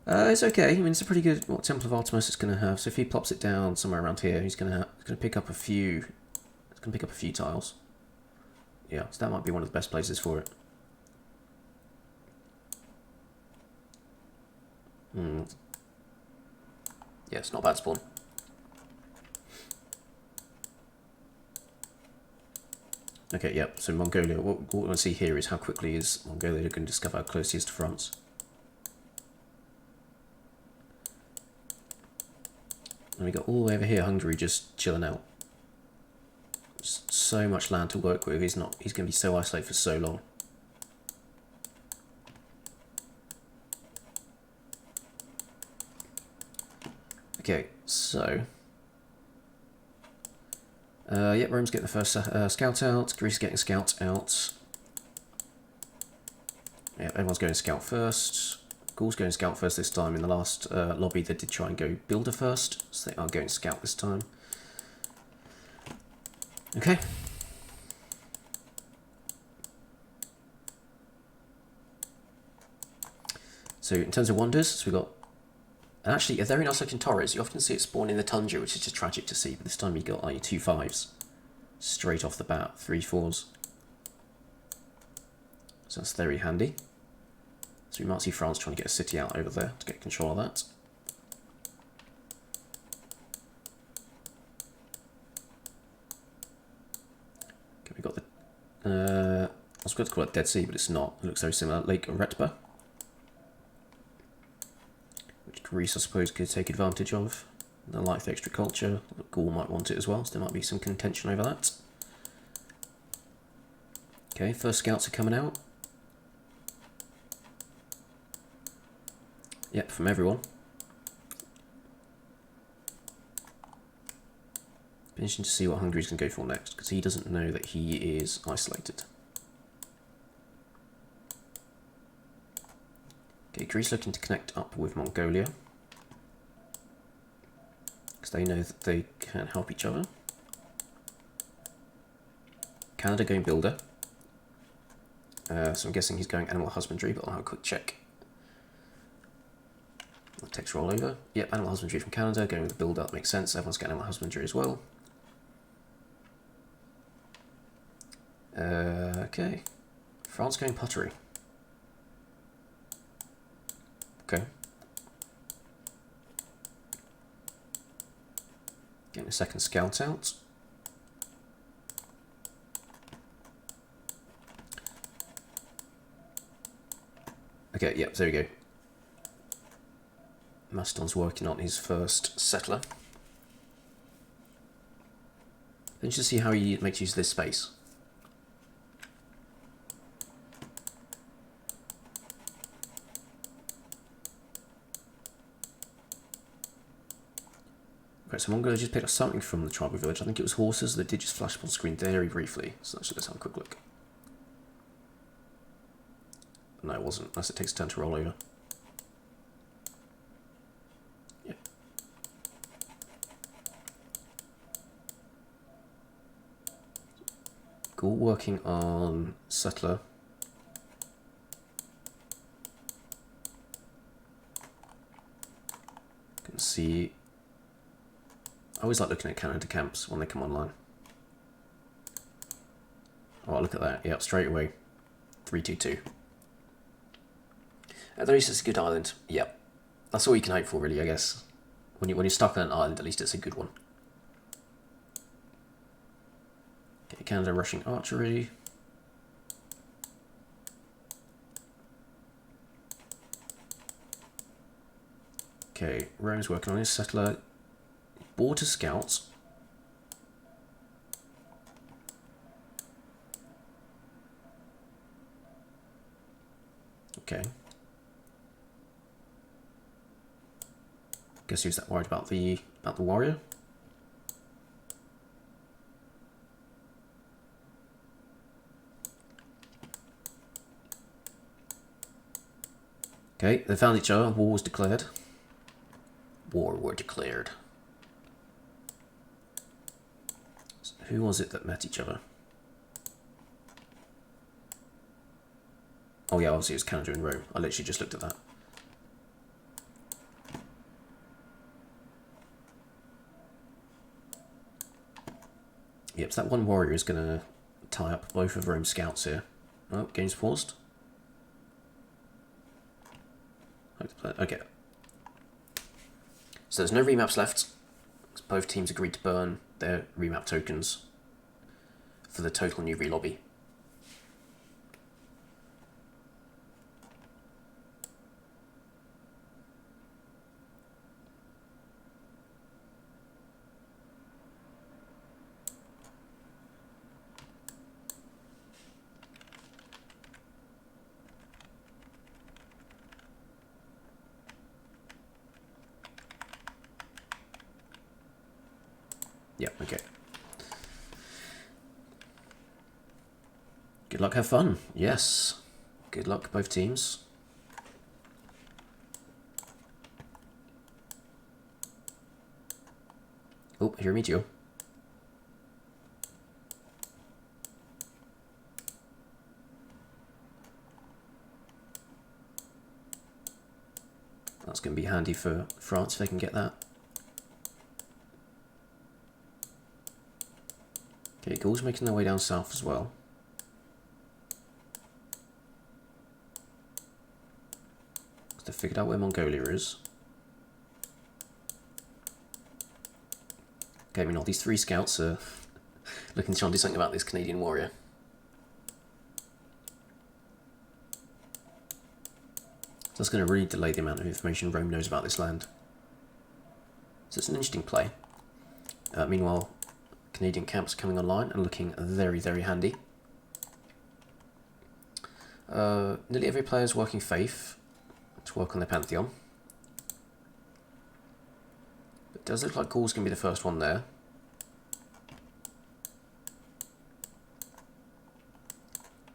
It's okay. I mean, it's a pretty good Temple of Artemis it's going to have. So if he plops it down somewhere around here, he's going to pick up a few. It's going to pick up a few tiles. Yeah, so that might be one of the best places for it. Yeah, it's not a bad spawn. Okay, yep. So Mongolia. What we want to see here is how quickly is Mongolia going to discover how close he is to France. And we got all the way over here, Hungary just chilling out. Just so much land to work with. He's going to be so isolated for so long. Okay, so yep, Rome's getting the first scout out. Greece getting scout out. Yep, everyone's going scout first. Gaul's going scout first this time. In the last lobby, they did try and go builder first, so they are going scout this time. Okay. So in terms of wonders, so we've got actually a very nice looking Torres. You often see it spawn in the tundra, which is just tragic to see, but this time you got like 2 5s straight off the bat, 3 4s. So that's very handy. So we might see France trying to get a city out over there to get control of that. Okay, we got the I was going to call it Dead Sea, but it's not. It looks very similar. Lake Oretba, which Greece, I suppose, could take advantage of. They like the extra culture. Gaul might want it as well, so there might be some contention over that. Okay, first scouts are coming out. Yep, from everyone. Be interesting to see what Hungary's going to go for next, because he doesn't know that he is isolated. Okay, Greece looking to connect up with Mongolia, because they know that they can help each other. Canada going builder. So I'm guessing he's going animal husbandry, but I'll have a quick check. The text roll over. Yep, animal husbandry from Canada, going with the builder, that makes sense. Everyone's got animal husbandry as well. Okay. France going pottery. Okay. Getting a second scout out. Okay, yep, there we go. Maston's working on his first settler. Then just see how he makes use of this space. Okay, so Mongolia just picked up something from the tribal village. I think it was horses that did just flash up on screen very briefly. So let's have a quick look. No, it wasn't, unless it takes a turn to roll over. Yeah. Gaul working on settler. Can see. I always like looking at Canada camps when they come online. Oh, look at that. Yeah, straight away. 322. At least it's a good island. Yep. That's all you can hope for, really, I guess. When you're stuck on an island, at least it's a good one. Okay, Canada rushing archery. Okay, Rome's working on his settler. Border scouts. Okay. Guess who's that worried about the warrior? Okay, they found each other. War was declared. War were declared. So who was it that met each other? Oh yeah, obviously it was Canada and Rome. I literally just looked at that. Yep, so that one warrior is going to tie up both of Rome's scouts here. Oh, game's paused. Okay. So there's no remaps left. Both teams agreed to burn their remap tokens for the total new relobby. Yeah, okay. Good luck, have fun. Yes. Good luck, both teams. Oh, here, Meteor. That's going to be handy for France if they can get that. Okay, Gaul's making their way down south as well. They figured out where Mongolia is. Okay, meanwhile, these three scouts are looking to try and do something about this Canadian warrior. So that's going to really delay the amount of information Rome knows about this land. So it's an interesting play. Meanwhile, Canadian camps coming online and looking very, very handy. Nearly every player is working faith to work on their Pantheon. It does look like Gaul's going to be the first one there.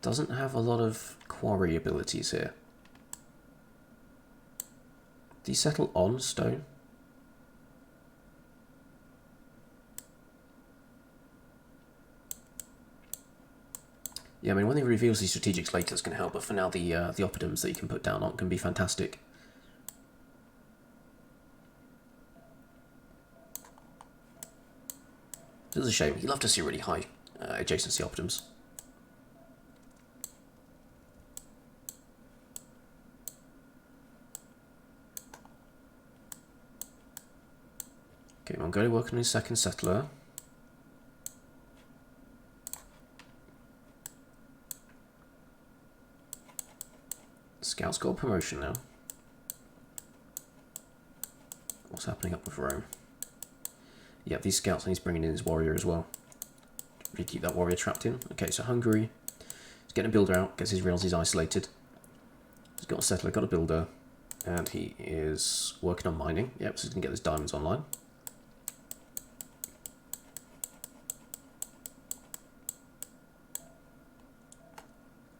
Doesn't have a lot of quarry abilities here. Do you settle on stone? Yeah, I mean, when he reveals these strategics later, it's going to help, but for now, the oppidums that you can put down on can be fantastic. It's a shame. You'd love to see really high adjacency oppidums. Okay, Mongolia working on his second settler. Scout's got a promotion now. What's happening up with Rome? Yeah, these scouts, and he's bringing in his warrior as well. Really keep that warrior trapped in. Okay, so Hungary is getting a builder out, gets his realties isolated. He's got a settler, got a builder, and he is working on mining. Yep, so he's going to get those diamonds online.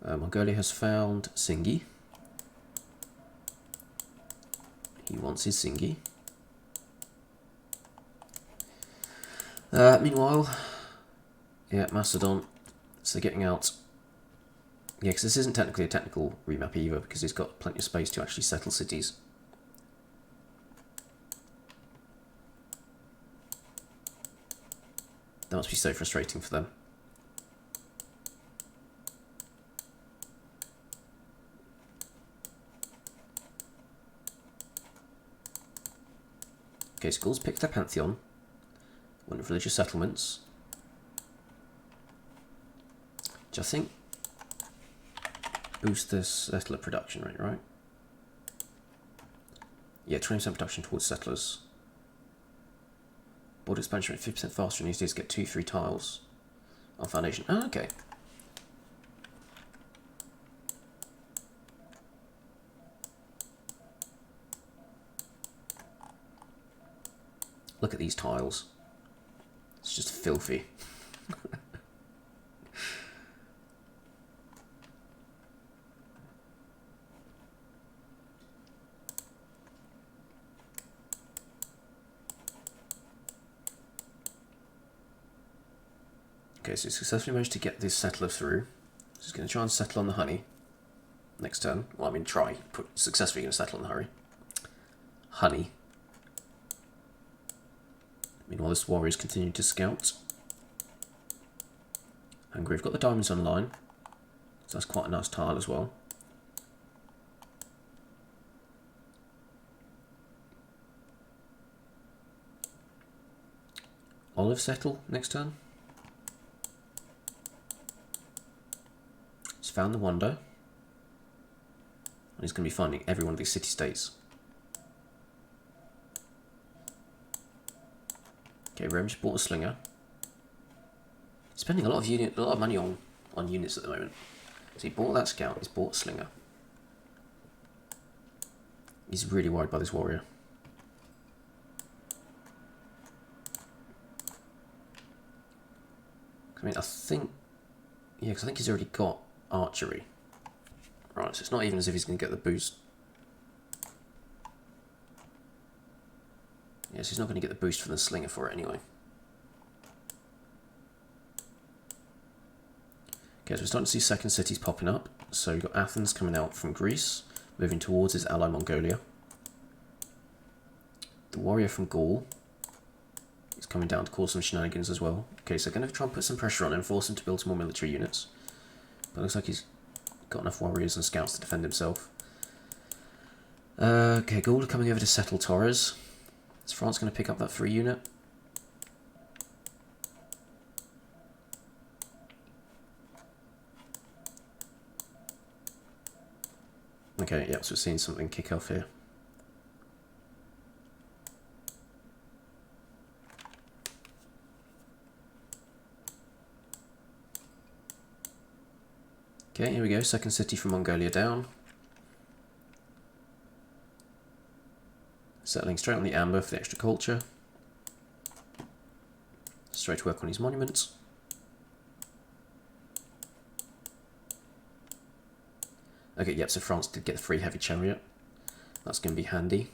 Mongolia has found Singi. He wants his Singi. Meanwhile, yeah, Macedon, so they're getting out. Yeah, because this isn't technically a technical remap either, because he's got plenty of space to actually settle cities. That must be so frustrating for them. Okay, schools picked their Pantheon. One of religious settlements. Which I think boosts this settler production rate, right? Yeah, 20% production towards settlers. Border expansion rate 50% faster, and these days get 2-3 tiles on foundation. Oh, okay. Look at these tiles. It's just filthy. Okay, so successfully managed to get this settler through. So he's going to try and settle on the honey next turn. Well, I mean, try. Successfully going to settle on the honey. Meanwhile, this warrior's continuing to scout. Hungary have got the diamonds online, so that's quite a nice tile as well. Olive settle next turn. He's found the wonder, and he's going to be finding every one of these city-states. Okay, Rome just bought a slinger. Spending a lot of money on units at the moment. So he bought that scout, he's bought a slinger. He's really worried by this warrior. I mean, I think he's already got archery. Right, so it's not even as if he's going to get the boost. Yes, he's not going to get the boost from the slinger for it anyway. Okay, so we're starting to see second cities popping up. So we've got Athens coming out from Greece, moving towards his ally Mongolia. The warrior from Gaul is coming down to cause some shenanigans as well. Okay, so going to try and put some pressure on him, force him to build some more military units. But it looks like he's got enough warriors and scouts to defend himself. Okay, Gaul are coming over to settle Torres. Is France going to pick up that free unit? Okay, yeah, so we're seeing something kick off here. Okay, here we go, second city from Mongolia down. Settling straight on the amber for the extra culture. Straight to work on his monuments. Okay, yep, so France did get the free heavy chariot. That's going to be handy.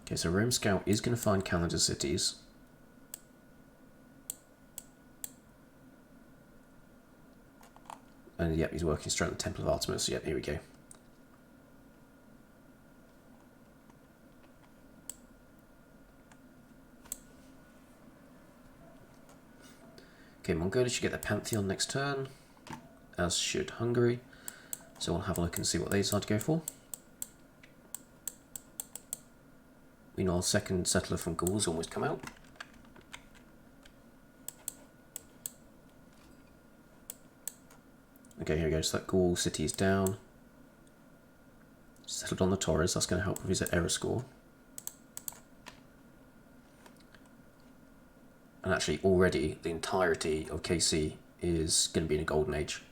Okay, so Rome Scout is going to find calendar cities. And yep, he's working straight on the Temple of Artemis. Yep, here we go. Okay, Mongolia should get their Pantheon next turn, as should Hungary. So we'll have a look and see what they decide to go for. Meanwhile, second settler from Gaul's almost come out. Okay, here we go. So that Gaul city is down. Settled on the Taurus. That's going to help with his error score. And actually, already the entirety of KC is going to be in a golden age.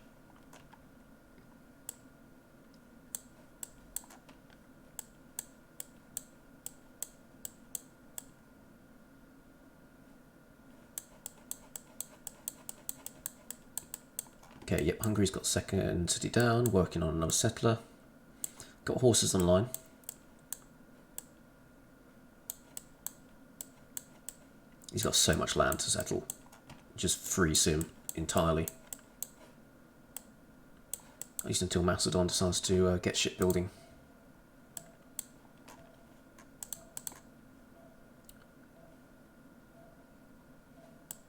Okay, yep, Hungary's got second city down, working on another settler. Got horses online. He's got so much land to settle. Just frees him entirely. At least until Macedon decides to get shipbuilding.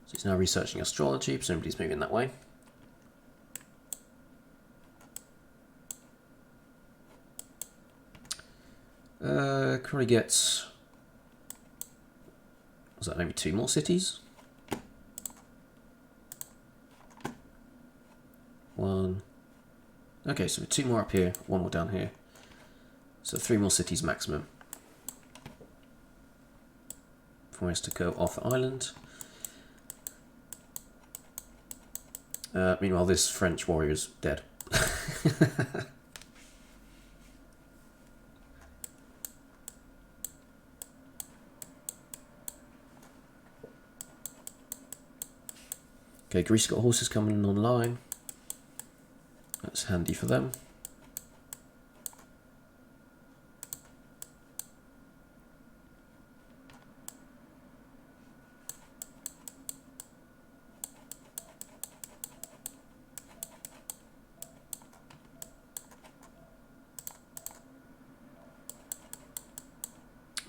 So he's now researching astrology, presumably he's moving that way. Probably gets, was that maybe 2 more cities? 1. Okay, so 2 more up here, 1 more down here. So 3 more cities maximum. For us to go off the island. Meanwhile, this French warrior's dead. Okay, Greece got horses coming online. That's handy for them.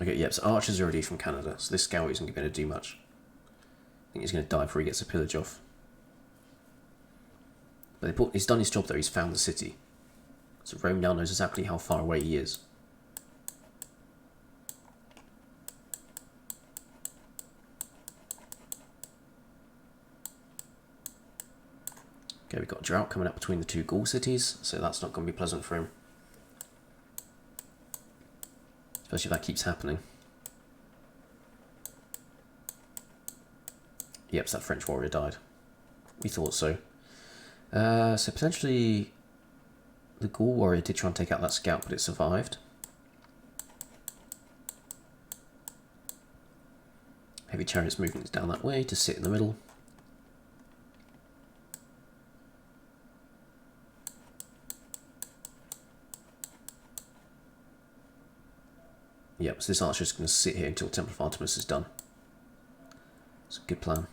Okay, yep, so Archer's already from Canada, so this scout isn't going to do much. I think he's going to die before he gets a pillage off. But he's done his job though, he's found the city. So Rome now knows exactly how far away he is. Okay, we've got a drought coming up between the 2 Gaul cities, so that's not going to be pleasant for him. Especially if that keeps happening. Yep, so that French warrior died. We thought so. So potentially the Gaul warrior did try and take out that scout, but it survived. Heavy chariot's movement is down that way to sit in the middle. Yep, so this archer's going to sit here until Temple of Artemis is done. It's a good plan.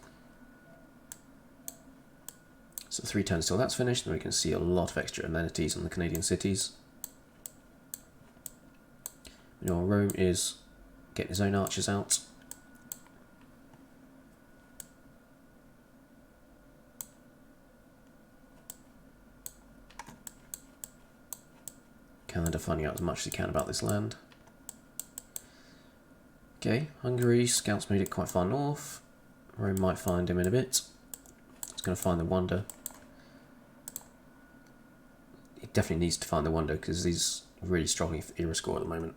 So 3 turns till that's finished, and we can see a lot of extra amenities on the Canadian cities. Meanwhile, Rome is getting his own archers out. Canada finding out as much as he can about this land. Okay, Hungary, scouts made it quite far north. Rome might find him in a bit. It's going to find the wonder. He definitely needs to find the wonder because he's really struggling for era score at the moment.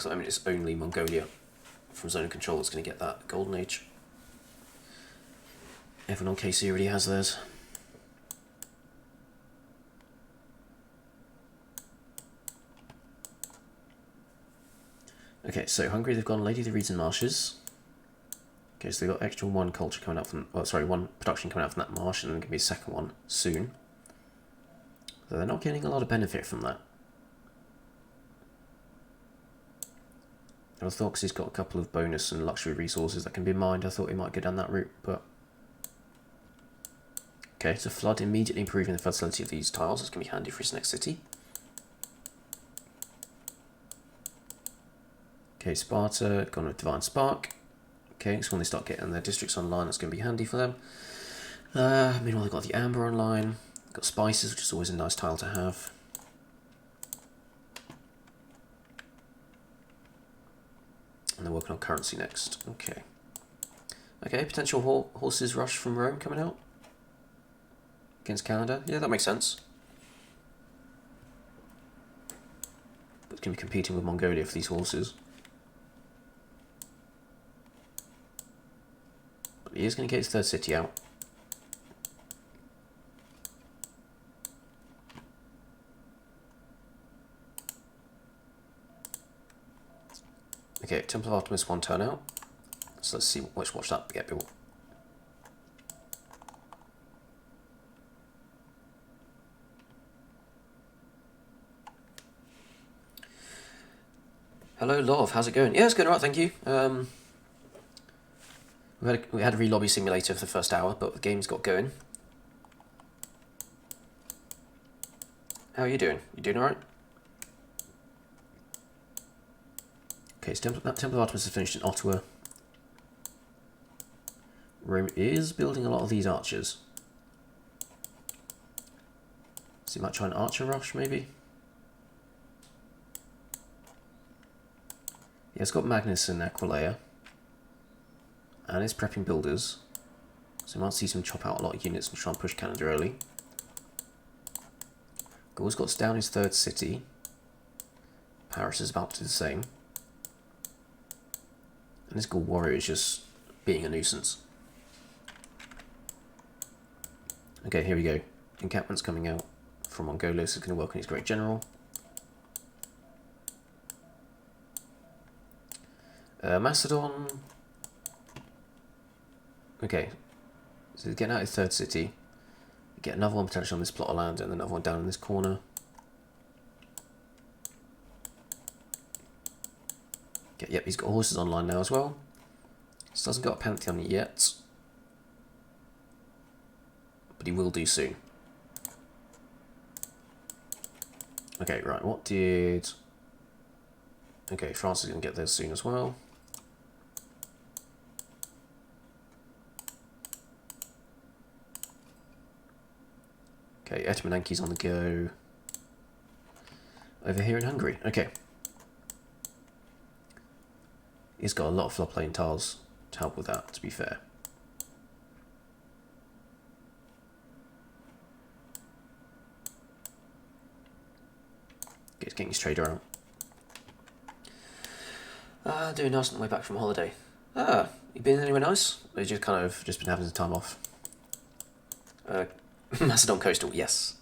because I mean it's only Mongolia from Zone of Control that's going to get that Golden Age. Everyone on KC already has theirs. Okay, so Hungary, they've gone Lady of the Reeds and Marshes. Okay, so they've got extra one culture coming out from, well, sorry, one production coming out from that marsh, and then going to be a second one soon. So they're not getting a lot of benefit from that. I thought because he's got a couple of bonus and luxury resources that can be mined, I thought he might go down that route, but... Okay, so Flood immediately improving the fertility of these tiles. It's going to be handy for his next city. Okay, Sparta, gone with Divine Spark. Okay, so when they start getting their districts online, that's going to be handy for them. Meanwhile, they've got the Amber online. They've got Spices, which is always a nice tile to have. And they're working on currency next. Okay. Okay, potential horses rush from Rome coming out. Against Canada. Yeah, that makes sense. But it's going to be competing with Mongolia for these horses. But he is going to get his third city out. Okay, Temple of Artemis 1 turn out. So let's see, let's watch that get built. Hello, Love. How's it going? Yeah, it's going alright, thank you. We had a re-lobby simulator for the first hour, but the game's got going. How are you doing? You doing alright? Okay, so Temple of Artemis is finished in Ottawa. Rome is building a lot of these archers. So you might try an archer rush, maybe? Yeah, it's got Magnus and Aquilea. And it's prepping builders. So you might see some chop out a lot of units and try and push Canada early. Gaul's got down his third city. Paris is about to do the same. And this Gaul warrior is just being a nuisance. Okay, here we go. Encampment's coming out from Mongolia, so it's going to work on his great general. Macedon. Okay, so he's getting out his third city. Get another one potentially on this plot of land and another one down in this corner. Okay, yep, he's got horses online now as well. Still hasn't got a Pantheon yet. But he will do soon. Okay, right, what did... Okay, France is going to get there soon as well. Okay, Etmanenki's on the go. Over here in Hungary. Okay. He's got a lot of floodplain tiles to help with that, to be fair. He's getting his trader out. Doing nice on the way back from holiday. You been anywhere nice? Or you just kind of been having some time off? Macedon Coastal, yes.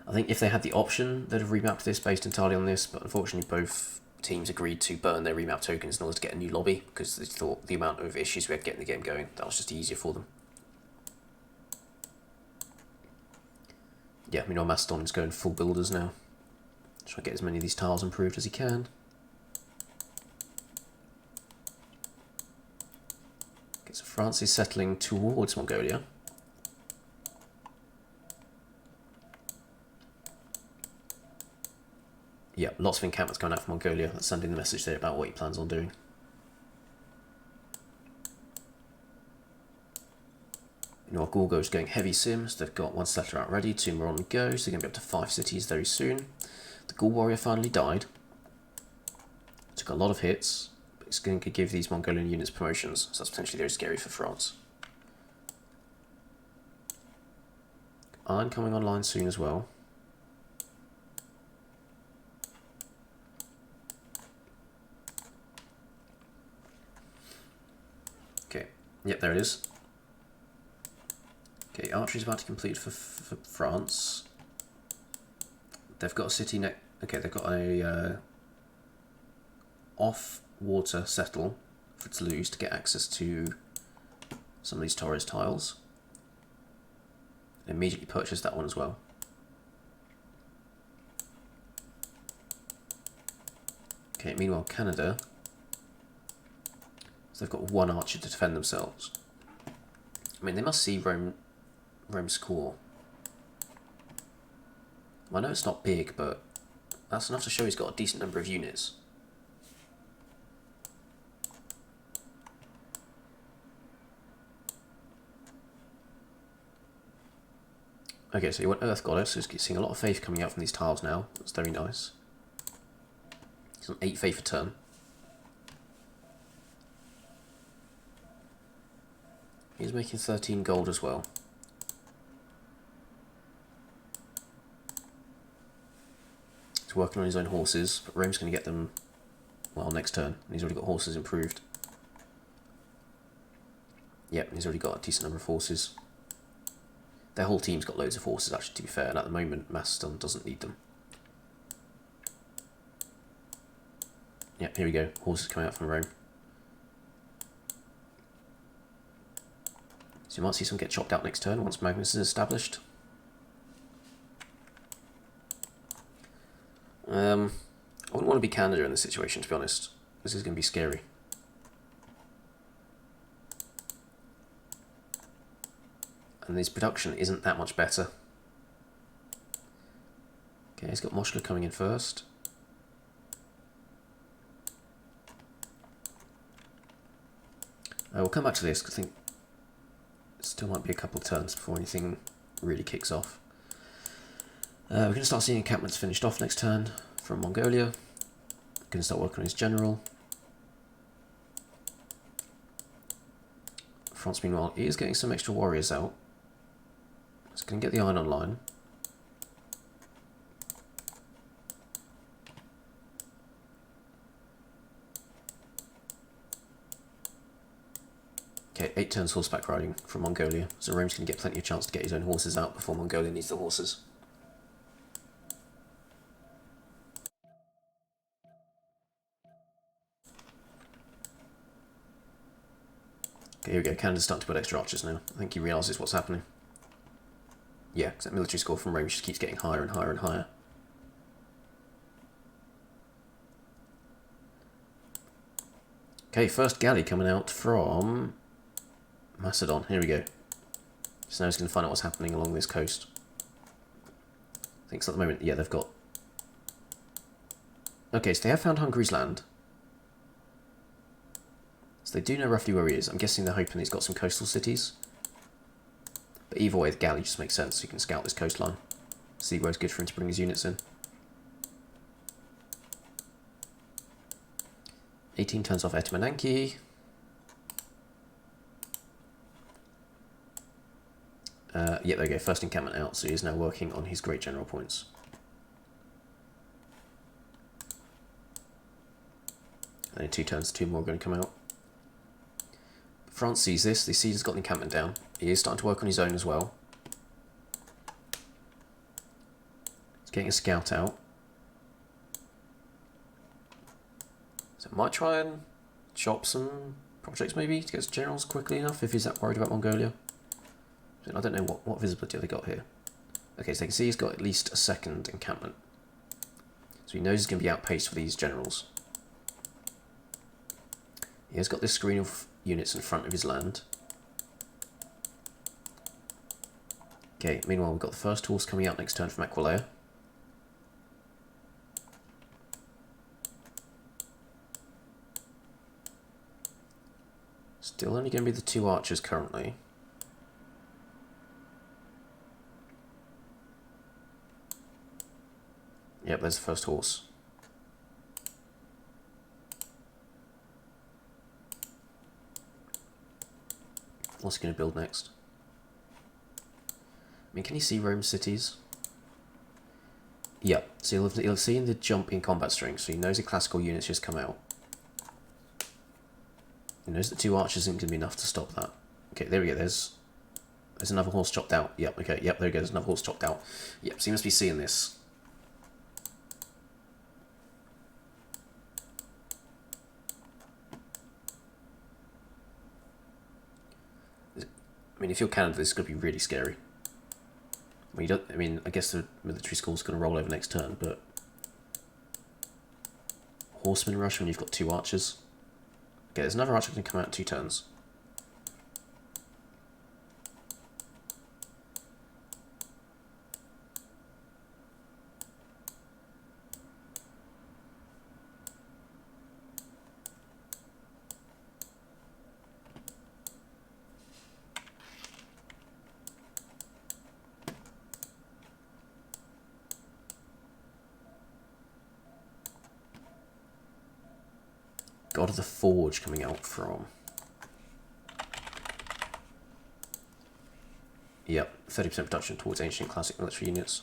I think if they had the option, they'd have remapped this based entirely on this, but unfortunately both teams agreed to burn their remap tokens in order to get a new lobby, because they thought the amount of issues we had getting the game going, that was just easier for them. Yeah, meanwhile Macedon is going full builders now. Try to get as many of these tiles improved as he can. Okay, so France is settling towards Mongolia. Yeah, lots of encampments coming out from Mongolia. That's sending the message there about what he plans on doing. You know, Gorgo's going heavy sims. They've got one settler out ready, 2 more on the go, so they're going to be up to 5 cities very soon. The Gaul warrior finally died. Took a lot of hits, but it's going to give these Mongolian units promotions, so that's potentially very scary for France. Iron coming online soon as well. Yep, there it is. Okay, archery's about to complete for France. They've got a city next. Okay, they've got a off-water settle for Toulouse to get access to some of these Torres tiles. Immediately purchase that one as well. Okay, meanwhile Canada, so they've got one archer to defend themselves. I mean, they must see Rome's core. Well, I know it's not big, but that's enough to show he's got a decent number of units. Okay, so you want Earth Goddess, so he's seeing a lot of faith coming out from these tiles now. That's very nice. He's on 8 faith a turn. He's making 13 gold as well. He's working on his own horses, but Rome's going to get them, well, next turn. And he's already got horses improved. Yep, he's already got a decent number of horses. Their whole team's got loads of horses, actually, to be fair, and at the moment, Macedon doesn't need them. Yep, here we go. Horses coming out from Rome. So you might see some get chopped out next turn once Magnus is established. I wouldn't want to be Canada in this situation, to be honest. This is going to be scary. And his production isn't that much better. Okay, he's got Moshka coming in first. We'll come back to this, because I think it still might be a couple of turns before anything really kicks off. We're going to start seeing encampments finished off next turn from Mongolia. We're going to start working on his general. France, meanwhile, is getting some extra warriors out. It's going to get the iron online. Okay, 8 turns horseback riding from Mongolia, so Rome's going to get plenty of chance to get his own horses out before Mongolia needs the horses. Okay, here we go. Canada's starting to put extra archers now. I think he realises what's happening. Yeah, because that military score from Rome just keeps getting higher and higher and higher. Okay, first galley coming out from Macedon. Here we go. So now he's going to find out what's happening along this coast. I think so at the moment, yeah, they've got... Okay, so they have found Hungary's land. So they do know roughly where he is. I'm guessing they're hoping he's got some coastal cities. But either way, the galley just makes sense. So you can scout this coastline. See where it's good for him to bring his units in. 18 turns off Etmananki. Yeah, there we go. First encampment out. So he is now working on his great general points. And in 2 turns, 2 more are going to come out. France sees this. They see he's got the encampment down. He is starting to work on his own as well. He's getting a scout out. So might try and chop some projects maybe to get his generals quickly enough if he's that worried about Mongolia. I don't know what visibility have they got here. Okay, so they can see he's got at least a second encampment. So he knows he's going to be outpaced for these generals. He has got this screen of units in front of his land. Okay, meanwhile we've got the first horse coming out next turn from Aquileia. Still only going to be the 2 archers currently. Yep, there's the first horse. What's he going to build next? I mean, can you see Rome's cities? Yep, so he'll see in the jump in combat strength, so he knows the classical units just come out. He knows that 2 archers isn't going to be enough to stop that. Okay, there we go. There's another horse chopped out. Yep, okay, yep, there we go. There's another horse chopped out. Yep, so he must be seeing this. I mean, if you're Canada, this is going to be really scary. I mean, I guess the military school's going to roll over next turn, but horseman rush when you've got 2 archers. Okay, there's another archer going to come out in 2 turns. God of the Forge coming out from... Yep, 30% reduction towards ancient classic military units.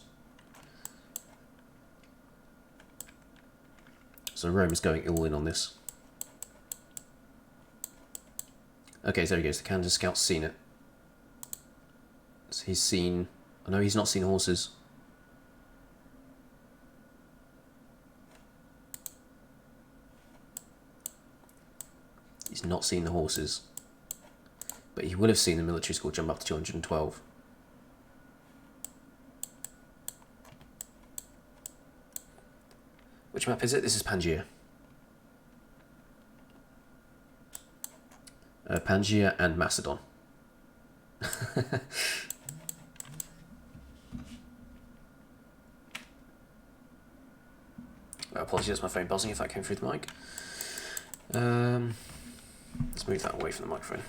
So Rome is going all in on this. Okay, so there he goes. The Canada scout's seen it. So he's seen... I know he's not seen horses. He's not seen the horses. But he will have seen the military school jump up to 212. Which map is it? This is Pangaea. Pangaea and Macedon. Apologies, that's my phone buzzing if that came through the mic. Let's move that away from the microphone.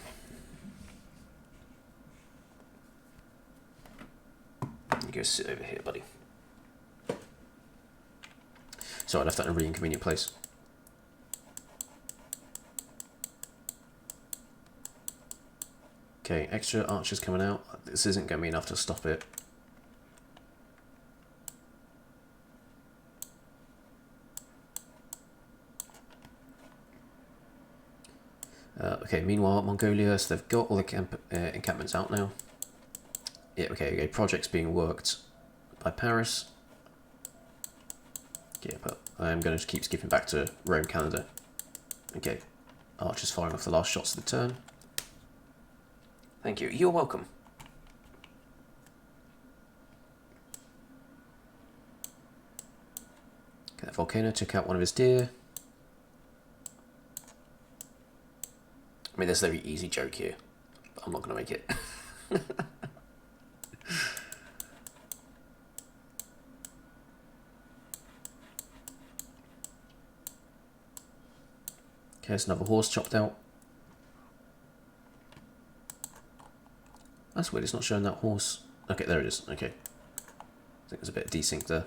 You go sit over here, buddy. Sorry, I left that in a really inconvenient place. Okay, extra archers coming out. This isn't going to be enough to stop it. Okay, meanwhile, Mongolia, so they've got all the encampments out now. Yeah, okay, project's being worked by Paris. Yeah, but I'm going to keep skipping back to Rome, Canada. Okay, archers firing off the last shots of the turn. Thank you, you're welcome. Okay, that volcano took out one of his deer. I mean, there's a very easy joke here, but I'm not going to make it. Okay, there's another horse chopped out. That's weird, it's not showing that horse. Okay, there it is. Okay. I think there's a bit of desync there.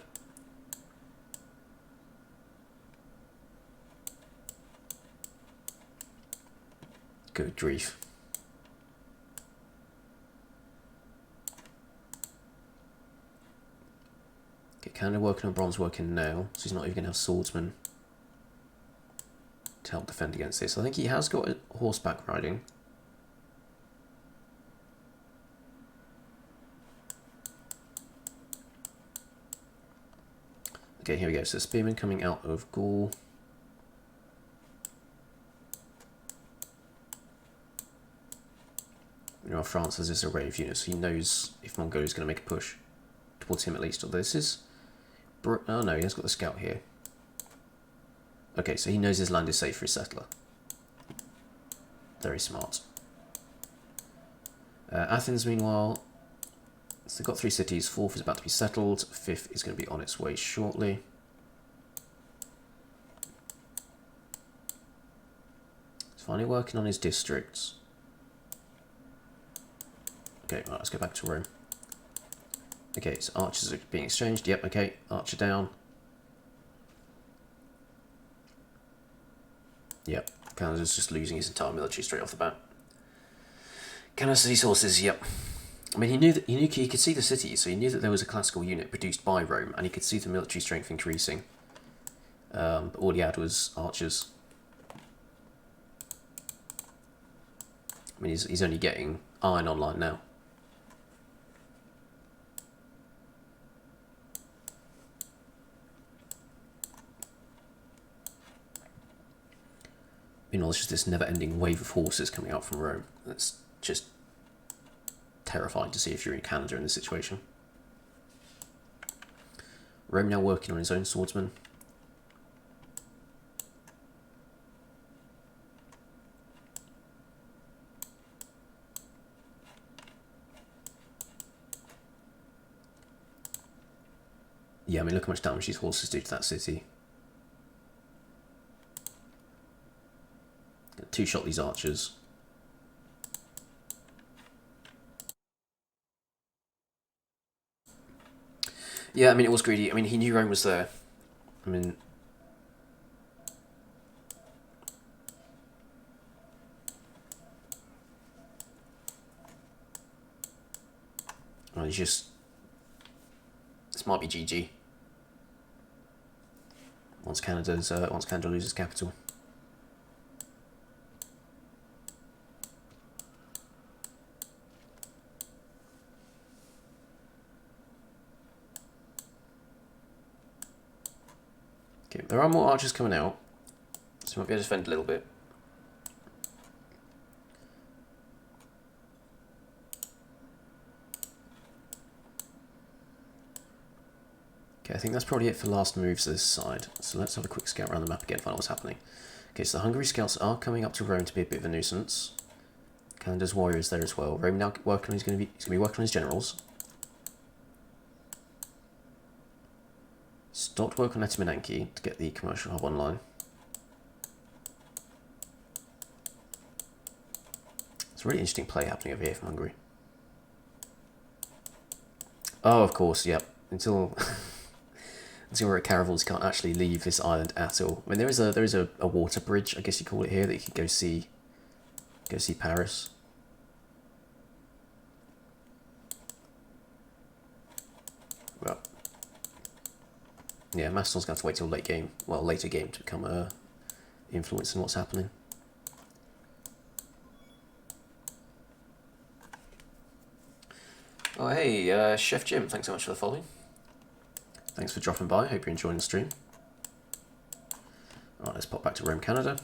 Good grief. Okay, Canada working on bronze working now, so he's not even going to have swordsmen to help defend against this. I think he has got a horseback riding. Okay, here we go. So spearmen coming out of Gaul. You know, France has this array of units, so he knows if Mongolia is going to make a push towards him at least. Although this is... oh no, he has got the scout here. Okay, so he knows his land is safe for his settler. Very smart. Athens, meanwhile, so they've got 3 cities. 4th is about to be settled. 5th is going to be on its way shortly. He's finally working on his districts. Okay, right, let's go back to Rome. Okay, so archers are being exchanged. Yep, okay, archer down. Yep, Canada's just losing his entire military straight off the bat. Canada sees horses, yep. I mean, he could see the city, so he knew that there was a classical unit produced by Rome, and he could see the military strength increasing. But all he had was archers. I mean, he's only getting iron online now. Meanwhile, there's just this never-ending wave of horses coming out from Rome. That's just terrifying to see if you're in Canada in this situation. Rome now working on his own swordsman. Yeah, I mean, look how much damage these horses do to that city. Two-shot these archers. Yeah, I mean, it was greedy. I mean, he knew Rome was there. I mean... Well, he's just... This might be GG. Once Canada loses capital. Okay, there are more archers coming out, so we might be able to defend a little bit. Okay, I think that's probably it for last moves this side. So let's have a quick scout around the map again, find out what's happening. Okay, so the Hungary scouts are coming up to Rome to be a bit of a nuisance. Canada's warrior is there as well. Rome now working on, he's going to be working on his generals. Stopped work on Etimanenki to get the commercial hub online. It's a really interesting play happening over here from Hungary. Oh, of course, yep. Until we're at Caravels, you can't actually leave this island at all. I mean, there is a water bridge, I guess you call it here, that you could go see Paris. Well, yeah, Macedon's going to have to wait till later game to become influencing what's happening. Oh, hey, Chef Jim, thanks so much for the follow. Thanks for dropping by. Hope you're enjoying the stream. Alright, let's pop back to Rome, Canada.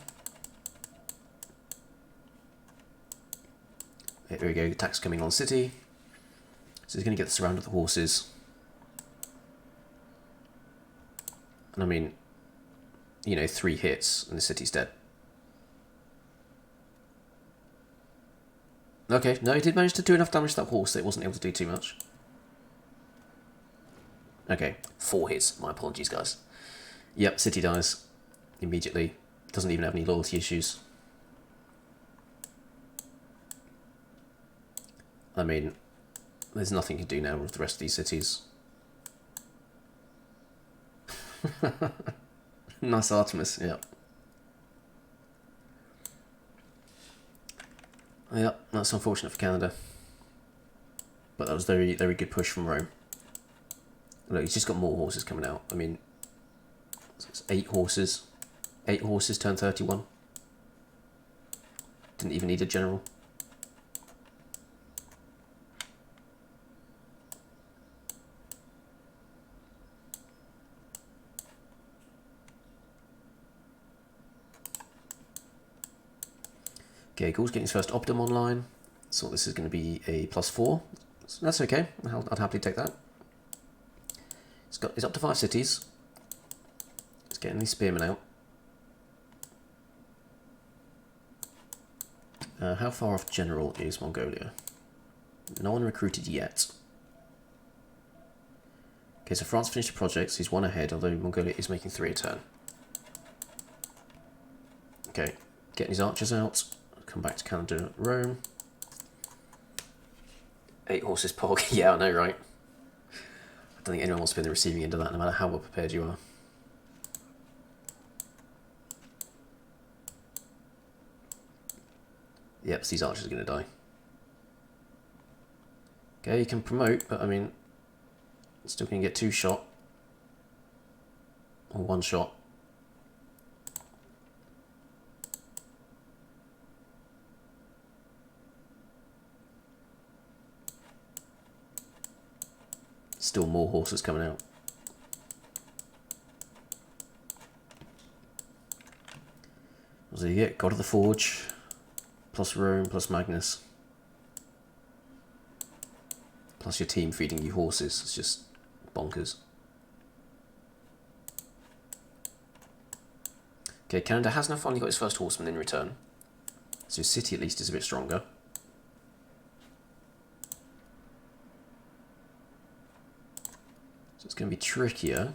Here we go, attacks coming on city. So he's going to get surrounded with the horses. And I mean, you know, 3 hits and the city's dead. Okay, no, he did manage to do enough damage to that horse that it wasn't able to do too much. Okay, 4 hits. My apologies, guys. Yep, city dies immediately. Doesn't even have any loyalty issues. I mean, there's nothing you can do now with the rest of these cities. Nice Artemis, yep. Yep, that's unfortunate for Canada. But that was very, very good push from Rome. Look, he's just got more horses coming out. I mean, it's 8 horses. 8 horses turn 31. Didn't even need a general. Okay, Ghoul's getting his first Optim online. So this is going to be a +4. So that's okay. I'd happily take that. He's up to 5 cities. He's getting these spearmen out. How far off general is Mongolia? No one recruited yet. Okay, so France finished the projects. He's 1 ahead, although Mongolia is making 3 a turn. Okay, getting his archers out. Come back to Canada, Rome. 8 horses pog. Yeah, I know, right? I don't think anyone wants to be in the receiving end of that, no matter how well prepared you are. Yep, so these archers are going to die. Okay, you can promote, but I mean, still going to get 2 shot. Or 1 shot. Still more horses coming out. So you get God of the Forge, plus Rome, plus Magnus. Plus your team feeding you horses. It's just bonkers. Okay, Canada has now finally got his first horseman in return. So his city at least is a bit stronger. So it's going to be trickier.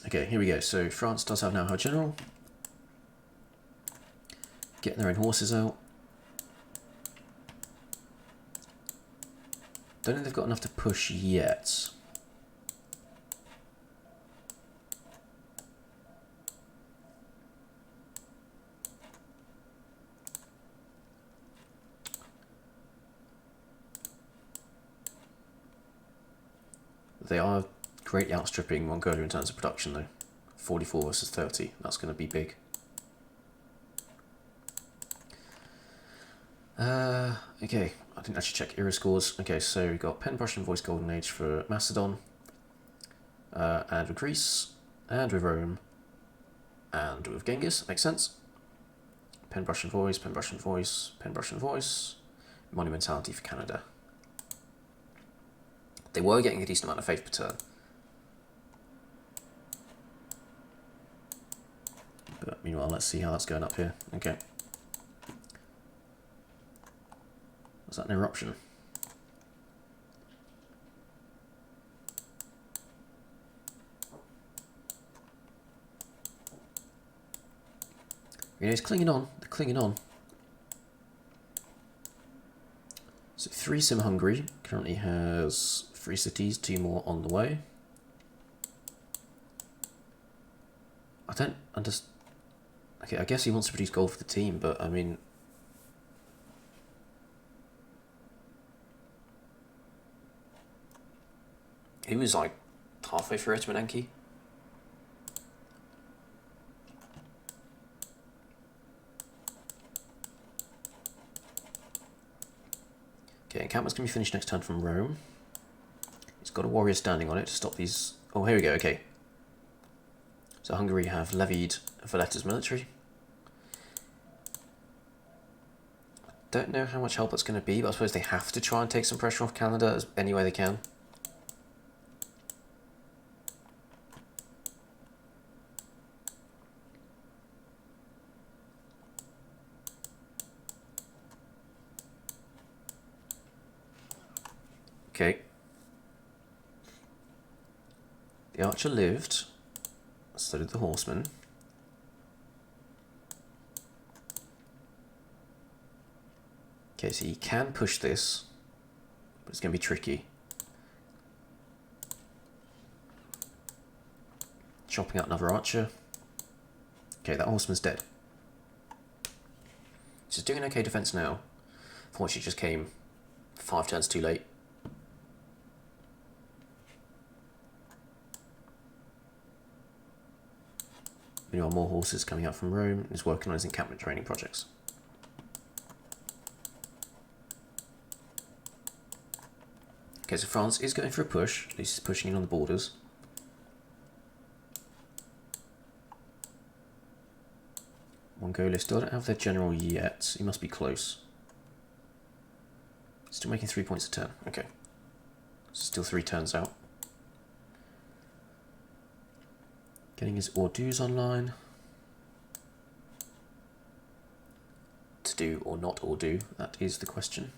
Okay, here we go. So France does have now her general. Getting their own horses out. Don't think they've got enough to push yet. They are greatly outstripping Mongolia in terms of production though. 44 versus 30. That's going to be big. Okay, I didn't actually check era scores. Okay, so we've got Pen, Brush and Voice Golden Age for Macedon. And with Greece. And with Rome. And with Genghis. Makes sense. Pen, Brush and Voice, Pen, Brush and Voice, Pen, Brush and Voice. Monumentality for Canada. They were getting a decent amount of faith per turn. But meanwhile, let's see how that's going up here. Okay. Was that an eruption? You know, it's clinging on. They're clinging on. So 3 Sim Hungary currently has 3 cities, 2 more on the way. I don't understand. Okay, I guess he wants to produce gold for the team, but I mean, he was like halfway through Etmanenki. Okay, encampment's going to be finished next turn from Rome. He's got a warrior standing on it to stop these. Oh, here we go, okay. So Hungary have levied Valletta's military. Don't know how much help it's going to be, but I suppose they have to try and take some pressure off Canada any way they can. Okay. The archer lived, so did the horseman. Okay, so he can push this, but it's going to be tricky. Chopping out another archer. Okay, that horseman's dead. She's doing an okay defense now. Fortunately, she just came 5 turns too late. Meanwhile, more horses coming out from Rome. He's working on his encampment training projects. Okay, so France is going for a push. At least he's pushing in on the borders. Mongolia still don't have their general yet. He must be close. Still making 3 points a turn. Okay. Still 3 turns out. Getting his Ordus online. To do or not Ordu, that is the question.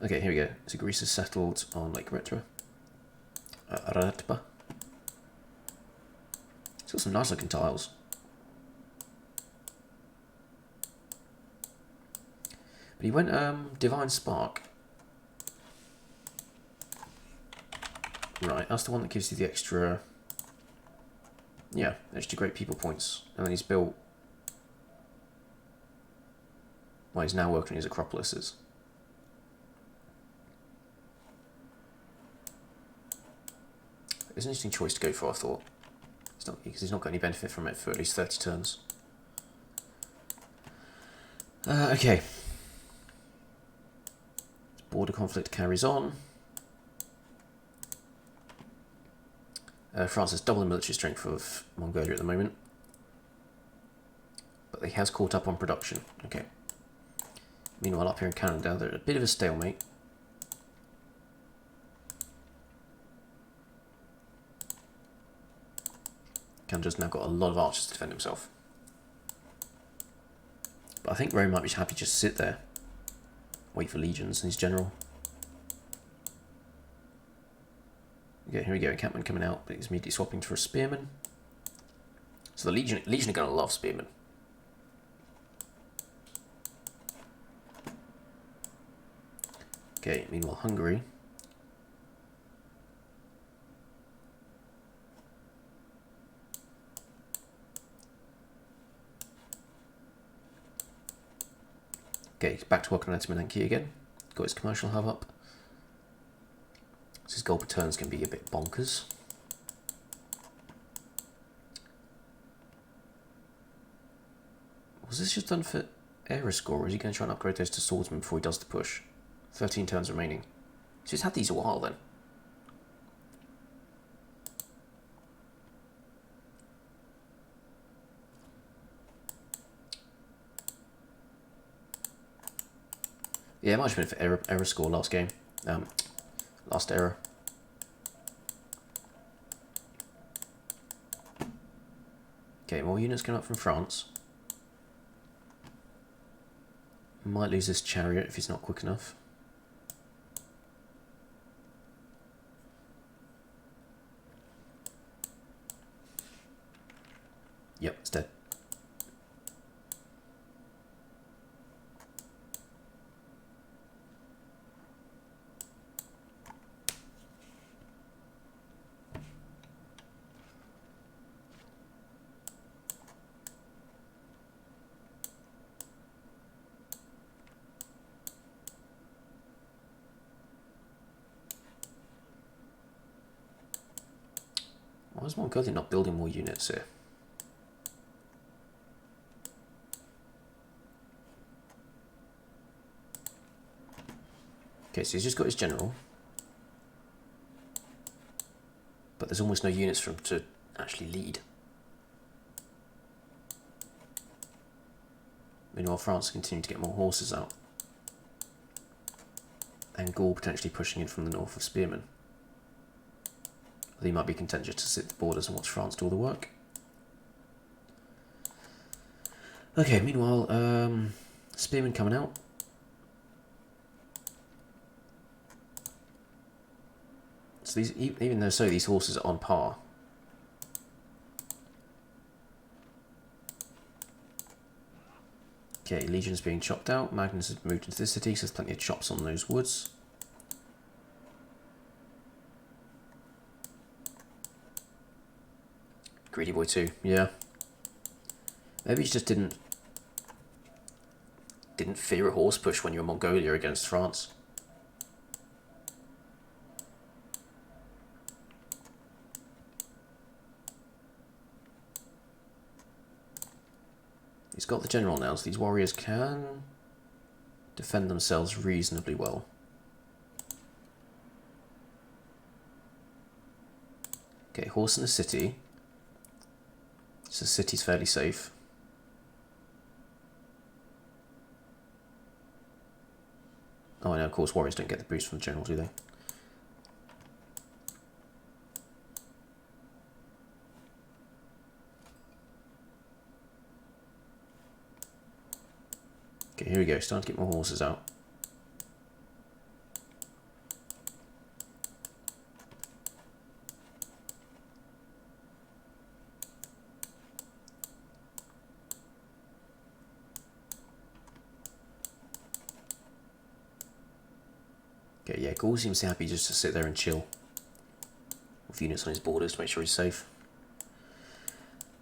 Okay, here we go. So Greece is settled on Lake Retva. Ratba. It's got some nice looking tiles. But he went Divine Spark. Right, that's the one that gives you the extra, yeah, extra great people points. And then he's built Well, he's now working on his Acropolises. It's an interesting choice to go for, I thought. It's not, because he's not got any benefit from it for at least 30 turns. Okay. Border conflict carries on. France has double the military strength of Mongolia at the moment. But he has caught up on production. Okay. Meanwhile, up here in Canada, they're at a bit of a stalemate. Canada's now got a lot of archers to defend himself. But I think Rome might be happy just to sit there. Wait for legions and his general. Okay, here we go, encampment coming out, but he's immediately swapping for a spearman. So the Legion are going to love spearmen. Okay, meanwhile Hungary. Okay, he's back to work on Antimonenki again. Got his commercial hub up. So his gold per turns can be a bit bonkers. Was this just done for era score, or is he going to try and upgrade those to swordsman before he does the push? 13 turns remaining. So he's had these a while then. Yeah, it might have been for error score last game. Last error. Okay, more units coming up from France. Might lose this chariot if he's not quick enough. Yep, it's dead. Why is Mongolia not building more units here? Okay, so he's just got his general. But there's almost no units for him to actually lead. Meanwhile, France continue to get more horses out. And Gaul potentially pushing in from the north of spearmen. He might be content just to sit at the borders and watch France do all the work. Okay, meanwhile, spearmen coming out. So these, even though so, these horses are on par. Okay, Legion's being chopped out. Magnus has moved into this city, so there's plenty of chops on those woods. Greedy boy too, yeah. Maybe he just didn't fear a horse push when you're Mongolia against France. He's got the general now, so these warriors can defend themselves reasonably well. Okay, horse in the city. So the city's fairly safe. Oh, and of course warriors don't get the boost from the general, do they? Okay, here we go, starting to get more horses out. Okay, yeah, Gaul seems happy just to sit there and chill. With units on his borders to make sure he's safe.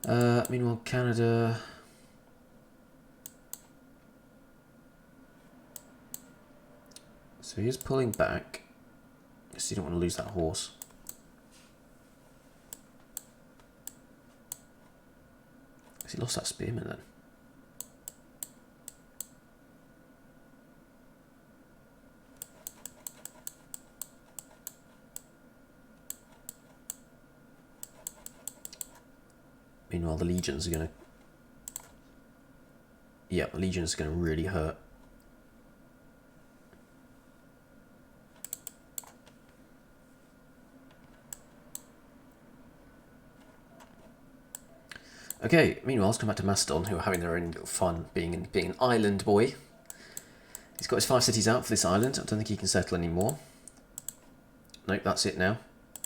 Meanwhile, Canada... So he's pulling back. Because you don't want to lose that horse. Because he lost that spearman then. Meanwhile, the legions are going to... Yeah, the legions are going to really hurt. Okay, meanwhile, let's come back to Macedon, who are having their own little fun being an island boy. He's got his 5 cities out for this island. I don't think he can settle anymore. Nope, that's it now.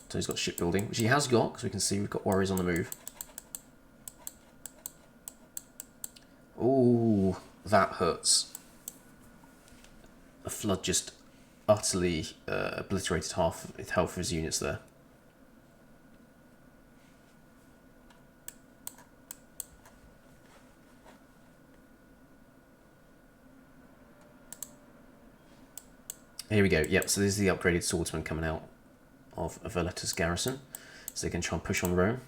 So he's got shipbuilding, which he has got, because we can see we've got warriors on the move. Ooh, that hurts. The flood just utterly obliterated half of his units there. Here we go. Yep, so this is the upgraded swordsman coming out of Valleta's garrison. So they can try and push on Rome.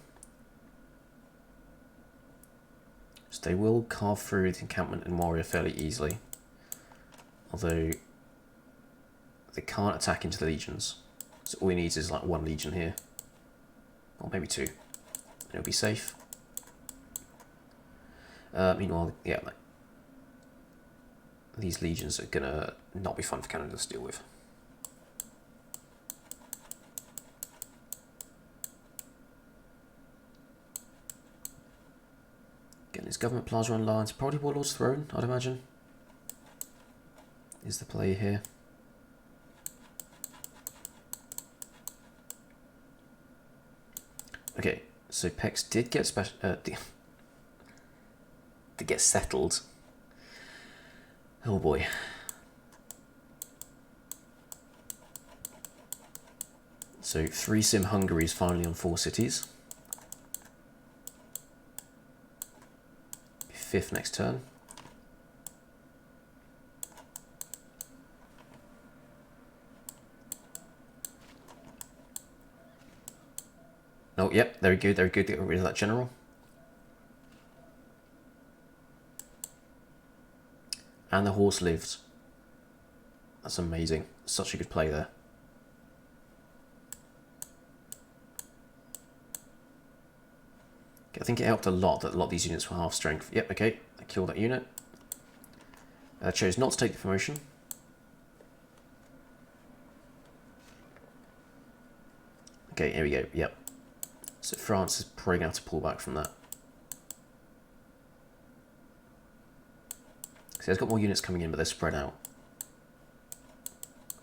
So they will carve through the encampment and warrior fairly easily. Although they can't attack into the legions. So all he needs is like 1 legion here. Or maybe 2. And it'll be safe. Meanwhile, yeah, like, these legions are gonna not be fun for Canada to deal with. Getting his government plaza online. It's probably Warlord's Throne, I'd imagine. Is the play here. Okay, so Pex did get to get settled. Oh boy. So 3 Sim Hungary is finally on 4 cities. 5th next turn. Oh, yep, very good, very good. Get rid of that general. And the horse lived. That's amazing. Such a good play there. Okay, I think it helped a lot that a lot of these units were half strength. Yep, okay, I killed that unit. Chose not to take the promotion. Okay, here we go, yep. So France is probably going to have to pull back from that. So he's got more units coming in, but they're spread out.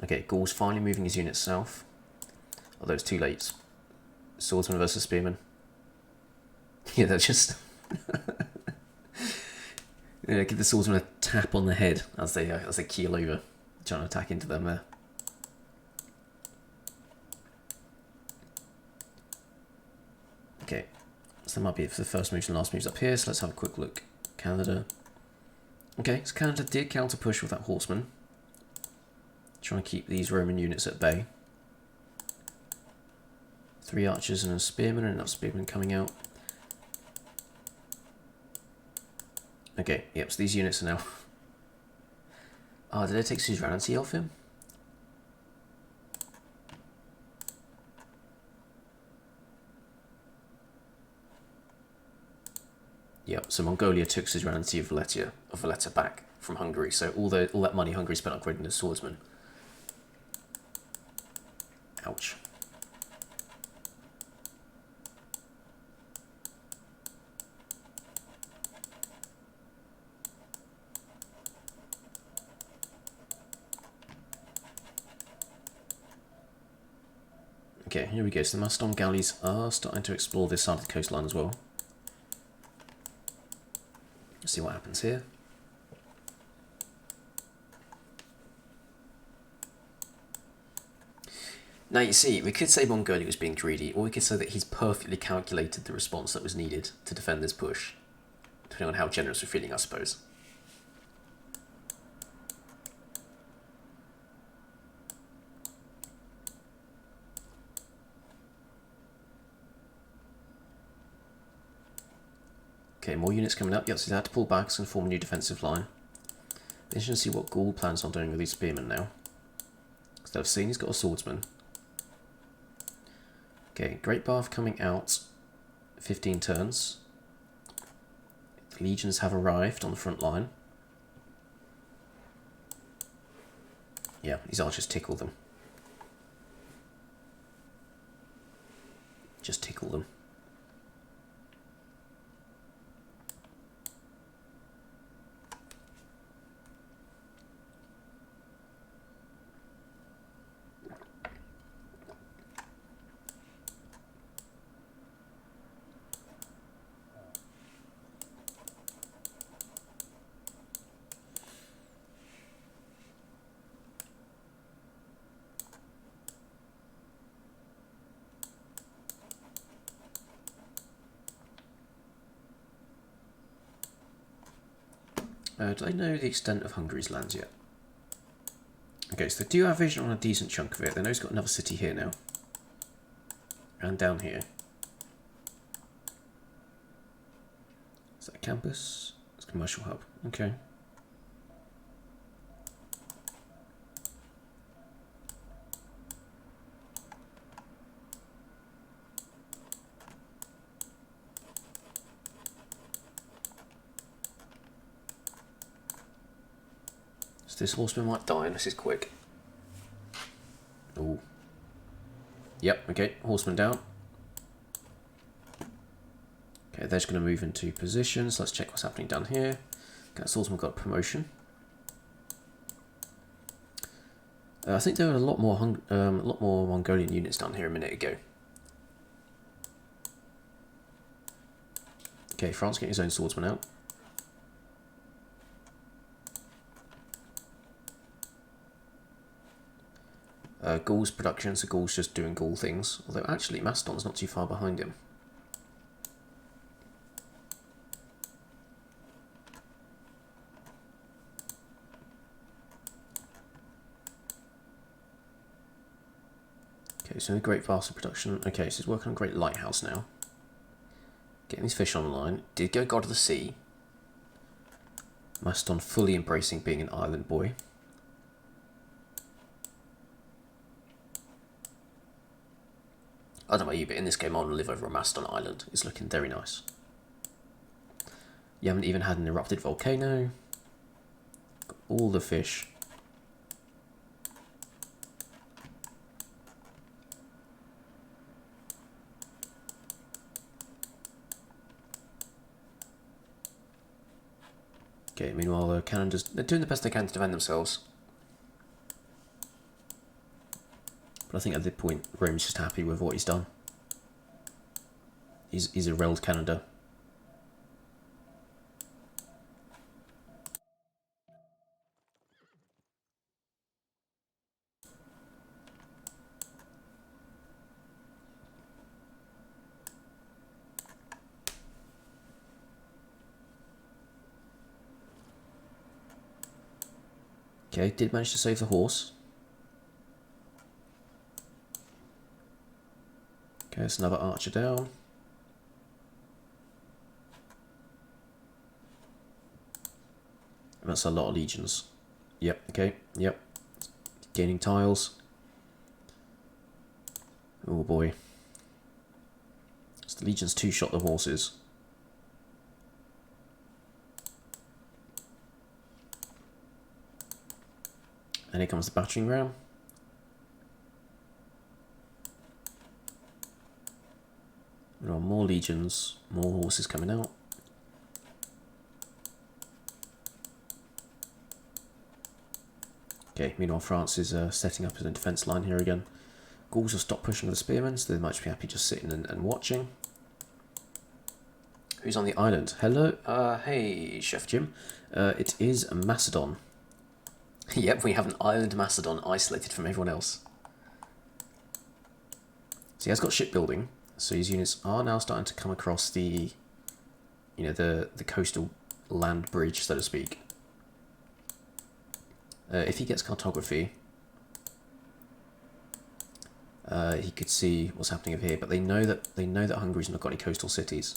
Okay, Gaul's finally moving his units south. Although it's too late. Swordsman versus Spearman. Yeah, they're just... yeah, give the swordsman a tap on the head as they keel over, trying to attack into them there. Okay, so that might be it for the first moves and last moves up here, so let's have a quick look. Canada. Okay, so Canada did counter push with that horseman. Trying to keep these Roman units at bay. 3 archers and a spearman, and enough spearmen coming out. Okay, yep, so these units are now... did I take suzerainty off him? Yep, so Mongolia took suzerainty of Valletta back from Hungary, so all that money Hungary spent upgrading the swordsman. Ouch. Okay, here we go. So the Macedon galleys are starting to explore this side of the coastline as well. Let's see what happens here. Now you see, we could say Mongolia was being greedy, or we could say that he's perfectly calculated the response that was needed to defend this push. Depending on how generous we're feeling, I suppose. Okay, more units coming up. Yep, so they had to pull back and form a new defensive line. Interesting to see what Gaul plans on doing with these spearmen now. Instead of seeing, he's got a swordsman. Okay, Great Bath coming out. 15 turns. The legions have arrived on the front line. Yeah, these archers tickle them. Just tickle them. Do they know the extent of Hungary's lands yet? Okay, so they do have vision on a decent chunk of it. They know it's got another city here now. And down here. Is that a campus? It's a commercial hub. Okay. So this horseman might die, and this is quick. Oh. Yep, okay, horseman down. Okay, they're just going to move into position, so let's check what's happening down here. Okay, swordsman got a promotion. I think there were a lot more Mongolian units down here a minute ago. Okay, France getting his own swordsman out. Gaul's production, so Gaul's just doing Gaul things. Although actually Macedon's not too far behind him. Okay, so the Great Vassal production. Okay, so he's working on Great Lighthouse now. Getting these fish online. Did go God of the Sea. Macedon fully embracing being an island boy. I don't know about you, but in this game I want to live over a Macedon island. It's looking very nice. You haven't even had an erupted volcano. Got all the fish. Okay, meanwhile Canada's they're doing the best they can to defend themselves. But I think at this point, Rome's just happy with what he's done. He's irrelled Canada. Okay, did manage to save the horse. Okay, that's another archer down. And that's a lot of legions. Yep, okay, yep. Gaining tiles. Oh boy. So the legions two-shot the horses. And here comes the battering ram. There are more legions, more horses coming out. Okay, meanwhile France is setting up a defence line here again. Gauls will stop pushing the spearmen, so they might be happy just sitting and watching. Who's on the island? Hello? Hey, Chef Jim. It is Macedon. Yep, we have an island Macedon isolated from everyone else. So he has got shipbuilding, so his units are now starting to come across the, you know, the coastal land bridge, so to speak. If he gets cartography, he could see what's happening over here. But they know that Hungary's not got any coastal cities.